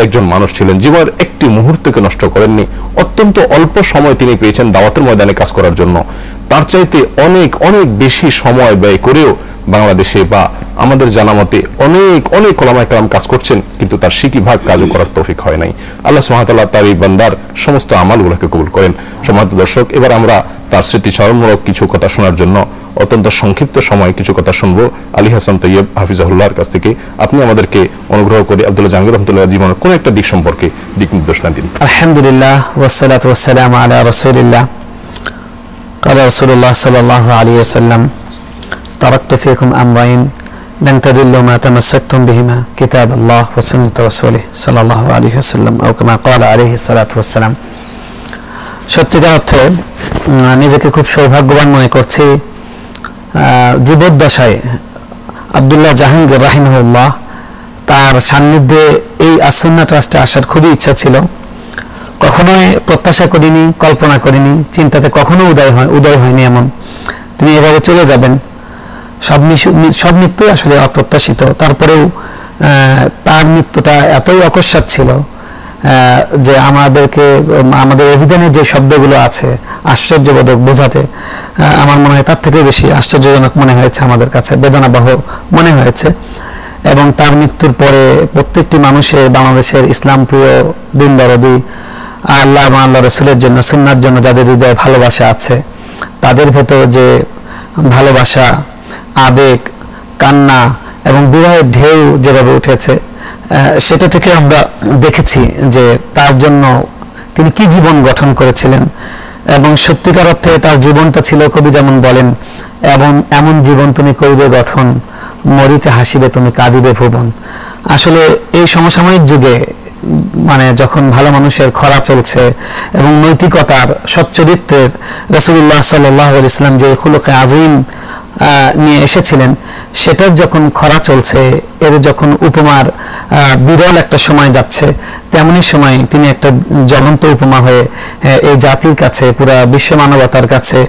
একজন মানুষ ছিলেন জীবনের একটি মুহূর্তকে নষ্ট করেননি অত্যন্ত অল্প সময় তিনি পেয়েছেন দাওয়াতের ময়দানে কাজ করার জন্য তার চাইতে অনেক অনেক বেশি সময় ব্যয় করেও বাংলাদেশে বা আমাদের জানা মতে অনেক ওলামায়ে কেরাম কাজ করছেন কিন্তু তার সিকি ভাগ কাজও করার তৌফিক হয় নাই আল্লাহ সুবহানাহু ওয়া তাআলা তার এই বান্দার সমস্ত আমলগুলোকে কবুল করেন সম্মানিত দর্শক এবার আমরা তার স্মৃতিচারণমূলক কিছু কথা শোনার জন্য অত্যন্ত সংক্ষিপ্ত সময় কিছু কথা শুনবো আলী হাসান তৈয়ব হাফিজাহুল্লাহর কাছ থেকে আপনি আমাদেরকে অনুগ্রহ করে আব্দুল্লাহ জাহাঙ্গীর রহমতুল্লাহ জীবনের কোন একটা দিক সম্পর্কে দিক নির্দেশনা দিন আলহামদুলিল্লাহ ওয়াসসালাতু ওয়াসসালামু আলা রাসূলিল্লাহ قال رسول الله صلى الله عليه وسلم تركت فيكم أمرين لن تضلوا ما تمسكتم بهما كتاب الله وسنة رسوله صلى الله عليه وسلم أو كما قال عليه الصلاة والسلام সত্যিকার অর্থে নিজেকে খুব সৌভাগ্যবান মনে করছি। জীবদ্দশায় আব্দুল্লাহ জাহাঙ্গীর রাহিমাহুল্লাহ তার সান্নিধ্যে এই আসুন্নাহ ট্রাস্টে আসার খুবই ইচ্ছা ছিল। কখনোই প্রত্যাশা করিনি, কল্পনা করিনি, চিন্তাতে কখনো উদয় হয়নি এমন তিনি এভাবে চলে যাবেন। সব মৃত্যুই আসলে অপ্রত্যাশিত, তারপরেও তার মৃত্যুটা এতই অকস্মাৎ ছিল যে আমাদের অভিধানে যে শব্দগুলো আছে আশ্চর্যবোধক বোঝাতে, আমার মনে হয় তার থেকেও বেশি আশ্চর্যজনক মনে হয়েছে, আমাদের কাছে বেদনাবহ মনে হয়েছে। এবং তার মৃত্যুর পরে প্রত্যেকটি মানুষের, বাংলাদেশের ইসলাম প্রিয় দিন দরদি, আল্লাহ রসুলের জন্য, সুন্নাহর জন্য যাদের হৃদয়ে ভালোবাসা আছে, তাদের ভেতর যে ভালোবাসা, আবেগ, কান্না এবং বিরহের ঢেউ যেভাবে উঠেছে, সেটা থেকে আমরা দেখেছি যে তার জন্য তিনি কি জীবন গঠন করেছিলেন। এবং সত্যিকার অর্থে তার জীবনটা ছিল, কবি যেমন বলেন, এমন জীবন তুমি করিবে গঠন, মরিতে হাসিবে তুমি কাঁদিবে ভুবন। আসলে এই সমসাময়িক যুগে যখন ভালো মানুষের খরা চলছে এবং নৈতিকতার, সচ্চরিত্রের রাসূলুল্লাহ সাল্লাল্লাহু আলাইহি ওয়াসাল্লাম যে খুলুকে আযীম নিয়ে এসেছিলেন, সেটার যখন খরা চলছে, এর যখন উপমার বিরল একটা সময় যাচ্ছে, তেমনি সময় তিনি একটা জ্বলন্ত উপমা হয়ে এই জাতির কাছে, পুরা বিশ্ব মানবতার কাছে,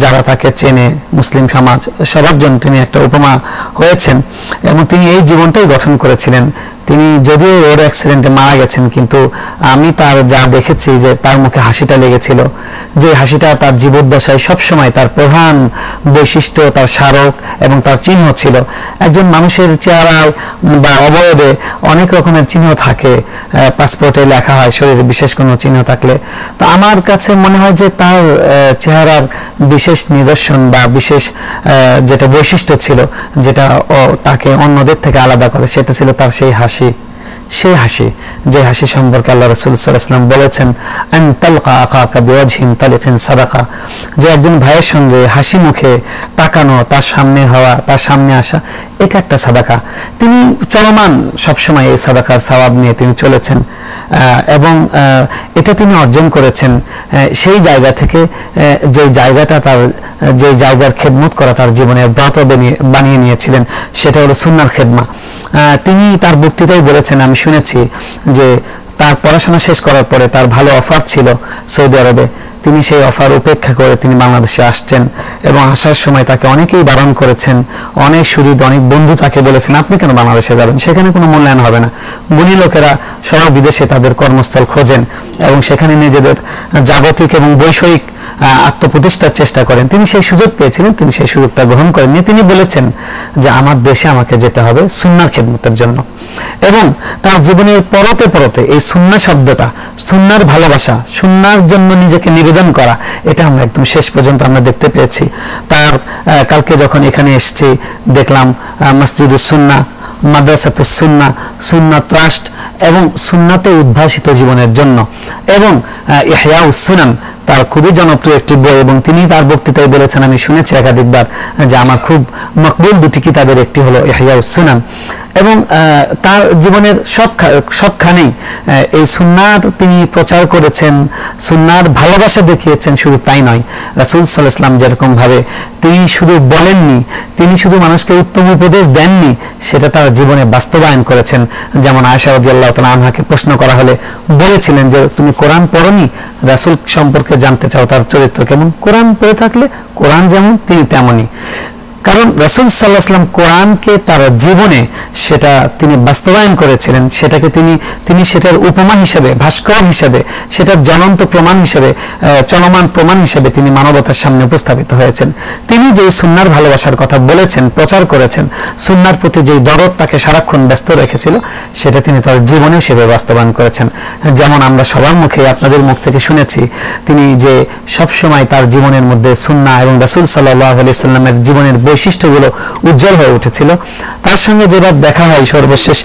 যারা তাকে চেনে, মুসলিম সমাজ, সবার জন্য তিনি একটা উপমা হয়েছেন। এবং তিনি এই জীবনটাই গঠন করেছিলেন। তিনি যদিও রোড অ্যাক্সিডেন্টে মারা গেছেন, কিন্তু আমি তার যা দেখেছি যে তার মুখে হাসিটা লেগেছিল, যে হাসিটা তার জীবদ্দশায় সবসময় তার প্রধান বৈশিষ্ট্য, তার স্মারক এবং তার চিহ্ন ছিল। একজন মানুষের চেহারায় বা অবয়বে অনেক রকমের চিহ্ন থাকে, পাসপোর্টে লেখা হয় শরীরে বিশেষ কোনো চিহ্ন থাকলে। তো আমার কাছে মনে হয় যে তার চেহারার বিশেষ নিদর্শন বা বিশেষ যেটা বৈশিষ্ট্য ছিল, যেটা তাকে অন্যদের থেকে আলাদা করে, সেটা ছিল তার সেই হাসি। সেই হাসি, যে হাসি সম্পর্কে আল্লাহ রাসূল সাল্লাল্লাহু আলাইহি ওয়াসাল্লাম বলেছেন, আন তালকা আখাকা বিওয়াজহিন তালিকিন সাদাকা, যে একজন ভাইয়ের সঙ্গে হাসি মুখে তাকানো, তার সামনে হওয়া, তার সামনে আসা, এটা একটা সাদাকা। তিনি চলমান সবসময় এই সাদাকার সওয়াব নিয়ে তিনি চলেছেন এবং এটা তিনি অর্জন করেছেন সেই জায়গা থেকে, যে জায়গাটা তার, যে জায়গার খেদমত করা তার জীবনের ব্রত বানিয়ে নিয়েছিলেন, সেটা হলো সুন্নাহর খেদমা। তিনি তার বক্তৃতায় বলেছেন, আমি শুনেছি যে তার পড়াশোনা শেষ করার পরে তার ভালো অফার ছিল সৌদি আরবে, তিনি সেই অফার উপেক্ষা করে তিনি বাংলাদেশে আসছেন এবং আসার সময় তাকে অনেকেই বারণ করেছেন, অনেক সুহৃদ, অনেক বন্ধু তাকে বলেছেন আপনি কেন বাংলাদেশে যাবেন, সেখানে কোনো মূল্যায়ন হবে না। গুণী লোকেরা সব বিদেশে তাদের কর্মস্থল খোঁজেন এবং সেখানে নিজেদের জাগতিক এবং বৈষয়িক আত্মপ্রতিষ্ঠার চেষ্টা করেন। তিনি সেই সুযোগ পেয়েছিলেন, তিনি সেই সুযোগটা গ্রহণ করেননি। তিনি বলেছেন যে আমার দেশে আমাকে যেতে হবে সুন্নাহর খেদমতের জন্য। এবং তার জীবনের পরতে পরতে এই সুন্নাহ শব্দটা, সুন্নাহর ভালোবাসা, সুন্নাহর জন্য নিজেকে নিবেদন করা, এটা আমরা একদম শেষ পর্যন্ত আমরা দেখতে পেয়েছি। তার কালকে যখন এখানে এসেছি দেখলাম মসজিদুস সুন্নাহ, মাদ্রাসাতুস সুন্নাহ, সুন্নাহ ট্রাস্ট এবং সুন্নাতে উদ্ভাসিত জীবনের জন্য, এবং ইহয়াউস সুনান তার খুবই জনপ্রিয় একটি বই। এবং তিনি তার বক্তৃতায় বলেছেন, আমি শুনেছি একাধিকবার, যে আমার খুব মকবুল দুটি কিতাবের একটি হলো ইহয়াউস সুনান। এবং তার জীবনের সবখানেই এই সুন্নাহর তিনি প্রচার করেছেন, সুন্নাহর ভালোবাসা দেখিয়েছেন। শুধু তাই নয়, রাসূল সাল্লাল্লাহু আলাইহি ওয়াসাল্লাম যেরকম ভাবে তিনি শুধু বলেননি, তিনি শুধু মানুষকে উত্তম উপদেশ দেননি, সেটা তার জীবনে বাস্তবায়ন করেছেন। যেমন আয়েশা রাদিয়াল্লাহু তাআলা আনহাকে প্রশ্ন করা হলে বলেছিলেন যে তুমি কোরআন পড়োনি, রাসূল সম্পর্কে জানতে চাও তার চরিত্র কেমন, কোরআন পড়ে থাকলে কোরআন যেমন তিনি তেমনই। কারণ রাসূল সাল্লাল্লাহু আলাইহি ওয়াসাল্লাম কোরআনকে তার জীবনে সেটা তিনি বাস্তবায়ন করেছিলেন, সেটাকে তিনি সেটার উপমা হিসেবে, ভাস্কর হিসেবে, সেটার জ্বলন্ত প্রমাণ হিসেবে, চলমান প্রমাণ হিসেবে তিনি মানবতার সামনে উপস্থাপিত হয়েছেন। তিনি যে সুন্নাহর ভালোবাসার কথা বলেছেন, প্রচার করেছেন, সুন্নাহর প্রতি যে দরদ তাকে সারাক্ষণ ব্যস্ত রেখেছিল, সেটা তিনি তার জীবনেও সেভাবে বাস্তবায়ন করেছেন। যেমন আমরা সবার মুখে, আপনাদের মুখ থেকে শুনেছি, তিনি যে সবসময় তার জীবনের মধ্যে সুন্নাহ এবং রাসূল সাল্লাল্লাহু আলাইহি ওয়াসাল্লামের জীবনের বৈশিষ্ট্যগুলো উজ্জ্বল হয়ে উঠেছিল। তার সঙ্গে যেবার দেখা হয় সর্বশেষ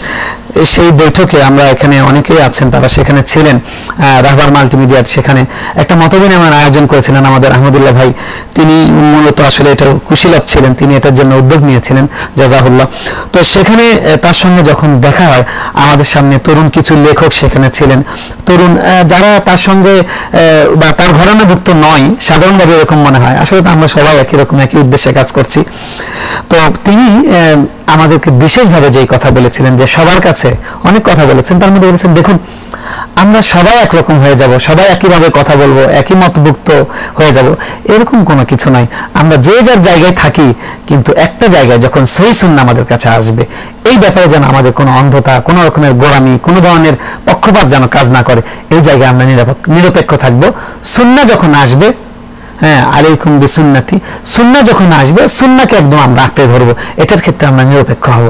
সেই বৈঠকে আমরা এখানে অনেকেই আছেন, তারা সেখানে ছিলেন। রাহবার মাল্টিমিডিয়ার সেখানে একটা মতবিনিময়ের আয়োজন করেছিলেন আমাদের আহমদুল্লাহ ভাই, তিনি মূলত আসলে এটা কুশীলভ ছিলেন, তিনি এটার জন্য উদ্যোগ নিয়েছিলেন, জাযাহুল্লাহ। তো সেখানে তার সঙ্গে যখন দেখা হয়, আমাদের সামনে তরুণ কিছু লেখক সেখানে ছিলেন, তরুণ যারা তার সঙ্গে বা তার ঘরানাভুক্ত নয়, সাধারণভাবে এরকম মনে হয়, আসলে তো আমরা সবাই একই রকম একই উদ্দেশ্যে কাজ করছি। তো তিনি আমাদেরকে বিশেষভাবে যেই কথা বলেছিলেন, যে সবার কাছে অনেক কথা বলেছেন, তার মধ্যে বলেছেন দেখুন আমরা সবাই একরকম হয়ে যাব, সবাই একইভাবে কথা বলবো, একই মতভুক্ত হয়ে যাব, এরকম কোনো কিছু নাই। আমরা যে যার জায়গায় থাকি, কিন্তু একটা জায়গায় যখন সহিহ সুন্নাহ আমাদের কাছে আসবে, এই ব্যাপারে যেন আমাদের কোনো অন্ধতা, কোনো রকমের গোড়ামি, কোনো ধরনের পক্ষপাত যেন কাজ না করে, এই জায়গায় আমরা নিরপেক্ষ থাকবো। সুন্নাহ যখন আসবে, হ্যাঁ, আলাইকুম বিসুন্নতি, সুন্নাহ যখন আসবে সুন্নাহকে একদম আমরা আঁকড়ে ধরবো, এটার ক্ষেত্রে আমরা নিরপেক্ষ হব।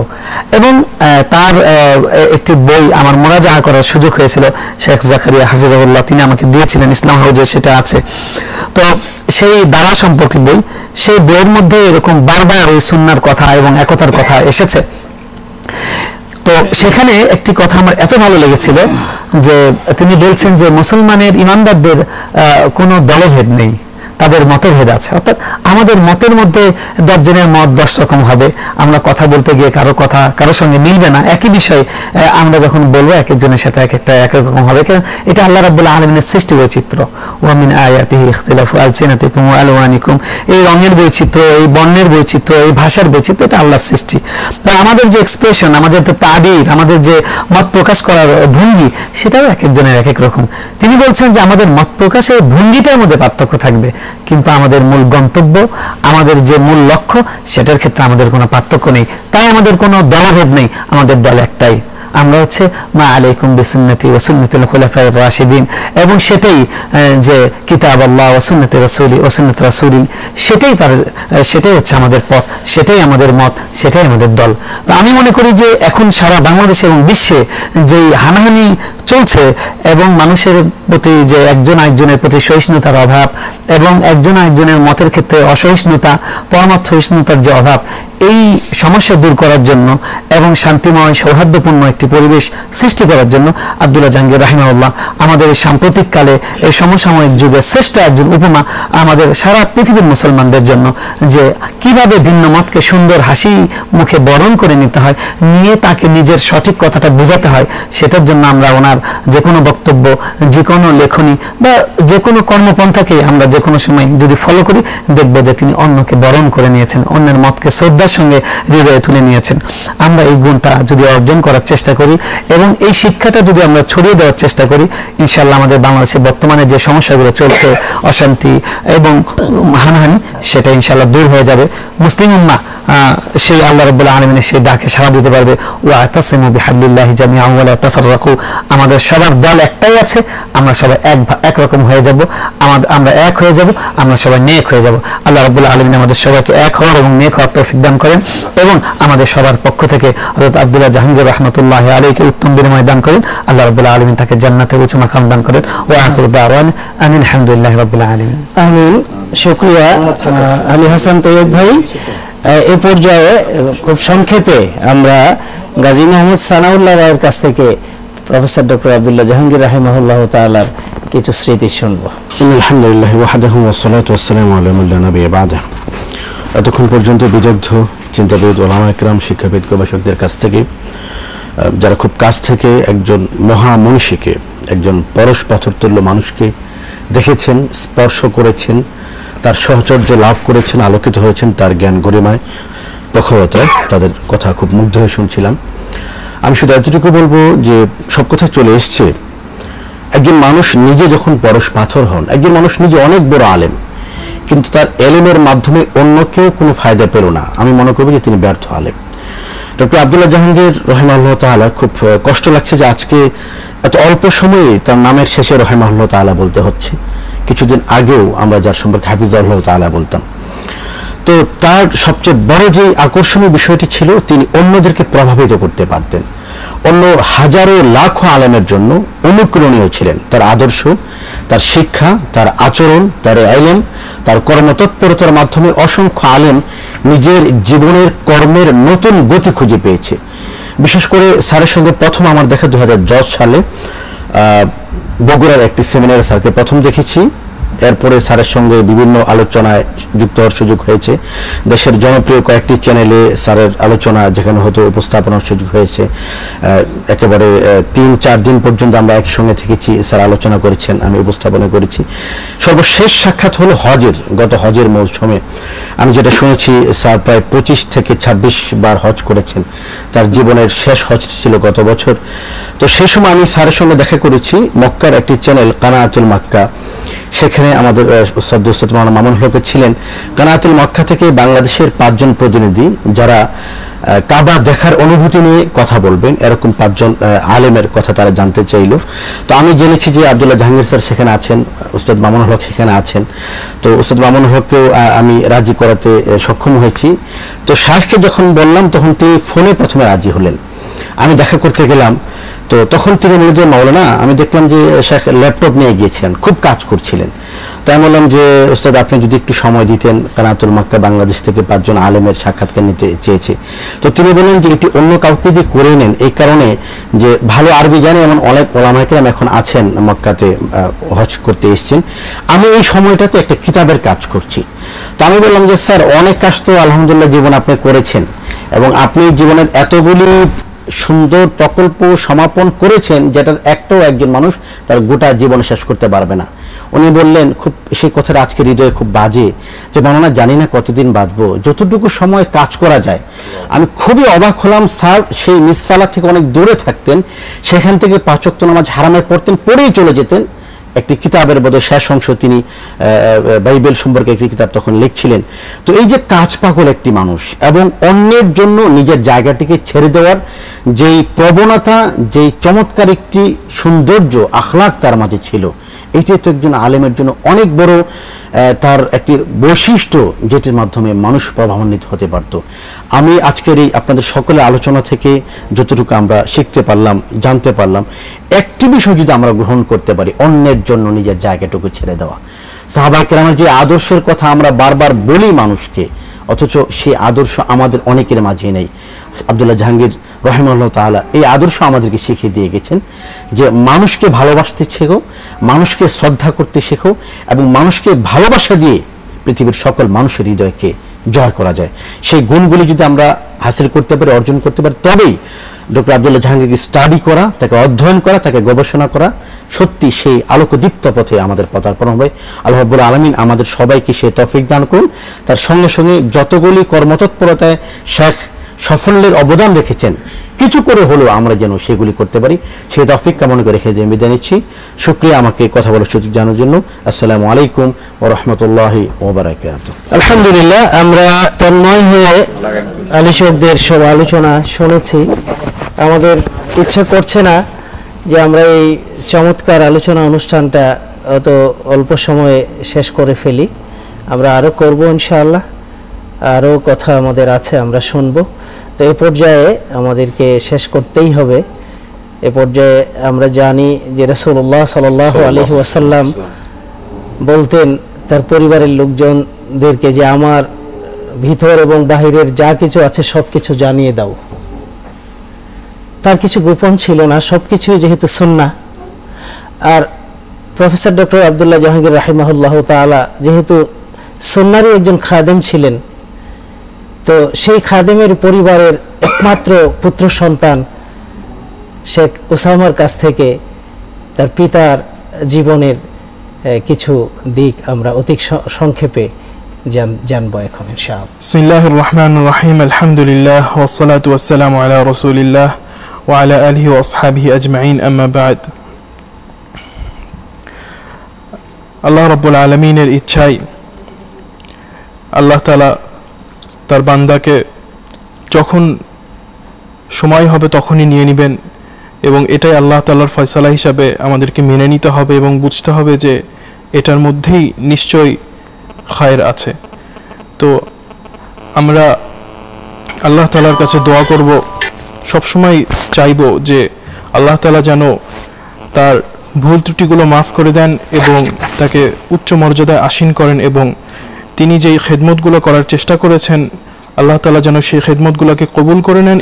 এবং তার একটি বই আমার মুরাজাহা করার সুযোগ হয়েছিল, শেখ জাকারিয়া হাফিজাহুল্লাহ তিনি আমাকে দিয়েছিলেন, ইসলাম হাউজে সেটা আছে। তো সেই দাওয়া সম্পর্কে বই, সেই বইয়ের মধ্যে এরকম বারবার ওই সুন্নাহর কথা এবং একতার কথা এসেছে। তো সেখানে একটি কথা আমার এত ভালো লেগেছিল যে তিনি বলছেন যে মুসলমানের ইমানদারদের কোনো দলভেদ নেই, তাদের মতভেদ আছে। অর্থাৎ আমাদের মতের মধ্যে 10 জনের মত 10 রকম হবে, আমরা কথা বলতে গিয়ে কারো সঙ্গে মিলবে না, একই বিষয় আমরা যখন বলবো এক একজনের সাথে এক রকম হবে, কারণ এটা আল্লাহ রাব্বুল আলামিনের সৃষ্টি বৈচিত্র্য। ওয়া মিন আয়াতিহি ইখতিলাফু আলসিনাতিকুম ওয়া আলওয়ানিকুম, এই রঙের বৈচিত্র্য, এই বর্ণের বৈচিত্র্য, এই ভাষার বৈচিত্র্য, এটা আল্লাহর সৃষ্টি। তো আমাদের যে এক্সপ্রেশন, আমাদের যে তাবির, আমাদের যে মত প্রকাশ করার ভঙ্গি, সেটাও এক একজনের এক এক রকম। তিনি বলছেন যে আমাদের মত প্রকাশের ভঙ্গিটার মধ্যে পার্থক্য থাকবে, কিন্তু আমাদের মূল গন্তব্য, আমাদের যে মূল লক্ষ্য, সেটার ক্ষেত্রে আমাদের কোনো পার্থক্য নেই। তাই আমাদের কোনো দলভেদ নেই, আমাদের দল একটাই, আমরা হচ্ছে মা আলাইকুম বিসুন্নতি ওয়া সুন্নাতুল খুলাফায়ে রাশিদিন, এবং সেটাই যে কিতাব আল্লাহ ওয়া সুন্নতি রাসূলি ওয়া সুন্নাত রাসূলি, সেটাই হচ্ছে আমাদের পথ, সেটাই আমাদের মত, সেটাই আমাদের দল। তো আমি মনে করি যে এখন সারা বাংলাদেশ এবং বিশ্বে যেই হানাহানি চলছে, এবং মানুষের প্রতি যে একজন আরেকজনের প্রতি সহিষ্ণুতার অভাব, এবং একজন আরেকজনের মতের ক্ষেত্রে অসহিষ্ণুতা, পরমার্থ সহিষ্ণুতার যে অভাব, এই সমস্যা দূর করার জন্য এবং শান্তিময় সৌহার্দ্যপূর্ণ একটি পরিবেশ সৃষ্টি করার জন্য আব্দুল্লাহ জাহাঙ্গীর রাহিমাহুল্লাহ আমাদের এই সাম্প্রতিক কালে, এই সমসাময়িক যুগে শ্রেষ্ঠ একজন উপমা আমাদের সারা পৃথিবীর মুসলমানদের জন্য, যে কিভাবে ভিন্ন মতকে সুন্দর হাসি মুখে বরণ করে নিতে হয়, নিয়ে তাকে নিজের সঠিক কথাটা বোঝাতে হয়। সেটার জন্য আমরা ওনার যে কোনো বক্তব্য, যে কোনো লেখনী বা যে কোনো কর্মপন্থাকে আমরা যে কোনো সময় যদি ফলো করি, দেখব যে তিনি অন্যকে বরণ করে নিয়েছেন, অন্যের মতকে শ্রদ্ধার সঙ্গে হৃদয়ে তুলে নিয়েছেন। আমরা এই গুণটা যদি অর্জন করার চেষ্টা করি এবং এই শিক্ষাটা যদি আমরা ছড়িয়ে দেওয়ার চেষ্টা করি, ইনশাআল্লাহ আমাদের বাংলাদেশে বর্তমানে যে সমস্যাগুলো চলছে, অশান্তি এবং হানাহানি, সেটা ইনশাআল্লাহ দূর হয়ে যাবে। মুসলিম উম্মাহ সেই আল্লাহ রাব্বুল আলামিনের সেই ডাকে সাড়া দিতে পারবে। ওয়া তাসিমু বিহাবলিল্লাহি জামিআন ওয়া লা তাফাররাকু, আমাদের সবার দল একটাই আছে, আমরা সবাই একরকম হয়ে যাব, আমরা এক হয়ে যাব, আমরা সবাই নেক হয়ে যাব। আল্লাহ রাব্বুল আলামিন আমাদের সবাইকে এক হওয়ার এবং নেক হওয়ার তৌফিক দান করেন, এবং আমাদের সবার পক্ষ থেকে হযরত আব্দুল্লাহ জাহাঙ্গীর রাহমাতুল্লাহি আলাইহি উত্তম বিনিময় দান করেন। আল্লাহ রাব্বুল আলামিন তাকে জান্নাতে উঁচু মাকাম দান করেন। ওয়া আখিরু দাওয়ানা আনিল হামদুলিল্লাহি রাব্বিল আলামিন। আমিন। শুকরিয়া আলী হাসান তৈয়ব ভাই। এ পর্যায়ে খুব সংক্ষেপে আমরা গাজী মোহাম্মদ সানাউল্লাহ রায়ের কাছ থেকে প্রফেসর ডক্টর আব্দুল্লাহ জাহাঙ্গীর রাহিমাহুল্লাহ তাআলার কিছু স্মৃতি শুনব। আলহামদুলিল্লাহ ওয়াহদাহু ওয়াসসালাতু ওয়াসসালামু আলা মান লা নাবিয়্যা বা'দা। এতক্ষণ পর্যন্ত বিদগ্ধ চিন্তাবিদ, ওলামা ইকরাম, শিক্ষাবিদ, গবেষকদের কাছ থেকে, যারা খুব কাছ থেকে একজন মহামনীষীকে, একজন পরশ পাথরতুল্য মানুষকে দেখেছেন, স্পর্শ করেছেন, তার সহচর্য লাভ করেছেন, আলোকিত হয়েছেন তার জ্ঞান গরিমায়, প্রখরতায়, তাদের কথা খুব মুগ্ধ হয়ে শুনছিলাম। আমি শুধু এতটুকু বলবো যে সব কথা চলে এসছে, একজন মানুষ নিজে যখন পরশ পাথর হন, একজন মানুষ নিজে অনেক বড় আলেম, কিন্তু তার এলেমের মাধ্যমে অন্য কেউ কোনো ফায়দা পেল না, আমি মনে করব যে তিনি ব্যর্থ আলেম। ডক্টর আব্দুল্লাহ জাহাঙ্গীর রাহিমাহুল্লাহ তাআলা, খুব কষ্ট লাগছে যে আজকে এত অল্প সময়ে তার নামের শেষে রাহিমাহুল্লাহ তাআলা বলতে হচ্ছে। কিছুদিন আগেও আমরা যার সম্পর্কে হাফিজাহুল্লাহ তাআলা বলতাম। তো তার সবচেয়ে বড় যে আকর্ষণীয় বিষয়টি ছিল, তিনি অন্যদেরকে প্রভাবিত করতে পারতেন। অন্য হাজারো লাখো আলেমের জন্য অনুকরণীয় ছিলেন। তার আদর্শ, তার শিক্ষা, তার আচরণ, তার ইলম, তার কর্মতৎপরতার মাধ্যমে অসংখ্য আলেম নিজের জীবনের কর্মের নতুন গতি খুঁজে পেয়েছে। বিশেষ করে স্যারের সঙ্গে প্রথম আমার দেখা 2010 সালে বগুড়ার একটি সেমিনারে স্যারকে প্রথম দেখেছি। এরপরে স্যারের সঙ্গে বিভিন্ন আলোচনায় যুক্ত হওয়ার সুযোগ হয়েছে। দেশের জনপ্রিয় কয়েকটি চ্যানেলে স্যারের আলোচনা যেখানে হতো উপস্থাপনার সুযোগ হয়েছে। একেবারে 3-4 দিন পর্যন্ত আমরা একসঙ্গে থেকেছি, স্যার আলোচনা করেছেন, আমি উপস্থাপনা করেছি। সর্বশেষ সাক্ষাৎ হলো গত হজের মৌসুমে। আমি যেটা শুনেছি স্যার প্রায় 25 থেকে 26 বার হজ করেছেন, তার জীবনের শেষ হজ ছিল গত বছর। তো সেই সময় আমি স্যারের সঙ্গে দেখা করেছি মক্কার একটি চ্যানেল কানাতুল মক্কা, সেখানে আমাদের উস্তাদ মাওলানা মামুন হক ছিলেন। কানাতুল মক্কা থেকে বাংলাদেশের 5 জন প্রতিনিধি যারা কাবা দেখার অনুভূতি নিয়ে কথা বলবেন, এরকম 5 জন আলেমের কথা তারা জানতে চাইল। তো আমি জেনেছি যে আব্দুল্লাহ জাহাঙ্গীর স্যার সেখানে আছেন, উস্তাদ মামুন হক সেখানে আছেন। তো উস্তাদ মামুন হককেও আমি রাজি করাতে সক্ষম হয়েছি। তো শাহকে যখন বললাম তখন তিনি ফোনে প্রথমে রাজি হলেন। আমি দেখা করতে গেলাম, তো তখন তিনি বললেন মাওলানা, আমি দেখলাম যে শেখ ল্যাপটপ নিয়ে গিয়েছিলেন, খুব কাজ করছিলেন। তাই বললাম যে ওস্তাদ আপনি যদি একটু সময় দিতেন, কানাতুল মক্কা বাংলাদেশ থেকে 5 জন আলেমের সাক্ষাৎকার নিতে চেয়েছে। তো তিনি বললেন যে এটি অন্য কাউকে দিয়ে করে নেন, এই কারণে যে ভালো আরবি জানে এমন অনেক ওলামা কেরাম এখন আছেন মক্কাতে হজ করতে এসেছেন, আমি এই সময়টাতে একটা কিতাবের কাজ করছি। তো আমি বললাম যে স্যার অনেক কাজ তো আলহামদুলিল্লাহ জীবন আপনি করেছেন এবং আপনি জীবনের এতগুলি সুন্দর প্রকল্প সমাপন করেছেন যেটার একটাও একজন মানুষ তার গোটা জীবন শেষ করতে পারবে না। উনি বললেন, খুব সেই কথাটা আজকে হৃদয়ে খুব বাজে, যে মাওলানা জানি না কতদিন বাঁচবো, যতটুকু সময় কাজ করা যায়। আমি খুবই অবাক হলাম, স্যার সেই মিসফালা থেকে অনেক দূরে থাকতেন, সেখান থেকে 5 ওয়াক্ত নামাজ হারামে পড়তেন, পড়েই চলে যেতেন। একটি কিতাবের বোধহয় শেষ অংশ তিনি বাইবেল সম্পর্কে একটি কিতাব তখন লিখছিলেন। তো এই যে কাজ পাগল একটি মানুষ এবং অন্যের জন্য নিজের জায়গাটিকে ছেড়ে দেওয়ার যেই প্রবণতা, যেই চমৎকার একটি সৌন্দর্য আখলাক তার মাঝে ছিল, এইটাই তো একজন আলেমের জন্য অনেক বড় তার একটি বৈশিষ্ট্য, যেটির মাধ্যমে মানুষ প্রভাবান্বিত হতে পারত। আমি আজকের এই আপনাদের সকলের আলোচনা থেকে যতটুকু আমরা শিখতে পারলাম, জানতে পারলাম, একটি বিষয় যদি আমরা গ্রহণ করতে পারি, অন্যের জন্য নিজের জায়গাটুকু ছেড়ে দেওয়া। সাহাবা কেরামের যে আদর্শের কথা আমরা বারবার বলি মানুষকে, অথচ সেই আদর্শ আমাদের অনেকের মাঝে নেই। আব্দুল্লাহ জাহাঙ্গীর রহিমাহুল্লাহ তাআলা এই আদর্শ আমাদেরকে শিখিয়ে দিয়ে গেছেন যে মানুষকে ভালোবাসতে শেখো, মানুষকে শ্রদ্ধা করতে শেখো এবং মানুষকে ভালোবাসা দিয়ে পৃথিবীর সকল মানুষের হৃদয়কে জয় করা যায়। সেই গুণগুলি যদি আমরা হাসিল করতে পারি, অর্জন করতে পারি, তবেই ডক্টর আব্দুল্লাহ জাহাঙ্গীরকে স্টাডি করা, তাকে অধ্যয়ন করা, তাকে গবেষণা করা সত্যি সেই আলোকদীপ্ত পথে আমাদের পদার্পণ হবে। আল্লাহ রাব্বুল আলামিন আমাদের সবাইকে সেই তৌফিক দান করুন। তার সঙ্গে সঙ্গে যতগুলি কর্মতৎপরতায় শেখ সাফল্যের অবদান রেখেছেন, কিছু করে হলেও আমরা যেন সেগুলি করতে পারি, সেই তৌফিক কামনা করে রেখে দিয়ে বিদায় নিচ্ছি। শুকরিয়া আমাকে কথা বলার সুযোগ জানার জন্য। আসসালামু আলাইকুম ওয়া রাহমাতুল্লাহি ওয়া বারাকাতুহু। আলহামদুলিল্লাহ, আমরা তন্ময় হয়ে আলোচকদের সব আলোচনা শুনেছি। আমাদের ইচ্ছা করছে না যে আমরা এই চমৎকার আলোচনা অনুষ্ঠানটা অত অল্প সময়ে শেষ করে ফেলি। আমরা আরও করব ইনশাআল্লাহ, আরও কথা আমাদের আছে, আমরা শুনব। তো এই পর্যায়ে আমাদেরকে শেষ করতেই হবে। এ পর্যায়ে আমরা জানি যে রাসূলুল্লাহ সাল্লাল্লাহু আলাইহি ওয়াসাল্লাম বলতেন তার পরিবারের লোকজনদেরকে যে আমার ভিতর এবং বাহিরের যা কিছু আছে সব কিছু জানিয়ে দাও। তার কিছু গোপন ছিল না, সব কিছুই যেহেতু সুন্নাহ। আর প্রফেসর ডক্টর আব্দুল্লাহ জাহাঙ্গীর রাহিমাহুল্লাহ তাআলা যেহেতু সুন্নাহরই একজন খাদেম ছিলেন, তো সেই খাদেমের পরিবারের একমাত্র পুত্র সন্তান শেখ উসামার কাছ থেকে তার পিতার জীবনের কিছু দিক আমরা অতি সংক্ষেপে জানবো এখন ইনশাআল্লাহ। বিসমিল্লাহির রহমানির রহিম, আলহামদুলিল্লাহ ওয়াসসালাতু ওয়াসসালামু আলা রাসূলিল্লাহ ওয়া আলা আলিহি ওয়া আসহাবিহি আজমাইন, আম্মা বা'দ। আল্লাহ রাব্বুল আলামিনের ইচ্ছায় আল্লাহ তাআলা তার বান্দাকে যখন সময় হবে তখনই নিয়ে নেবেন, এবং এটাই আল্লাহ তাআলার ফয়সালা হিসাবে আমাদেরকে মেনে নিতে হবে এবং বুঝতে হবে যে এটার মধ্যেই নিশ্চয়ই খায়ের আছে। তো আমরা আল্লাহ তাআলার কাছে দোয়া করব, সবসময় চাইব যে আল্লাহ তাআলা যেন তার ভুল ত্রুটিগুলো মাফ করে দেন এবং তাকে উচ্চ মর্যাদায় আসীন করেন, এবং তিনি যেই খেদমতগুলো করার চেষ্টা করেছেন আল্লাহ তাআলা যেন সেই খেদমতগুলোকে কবুল করে নেন।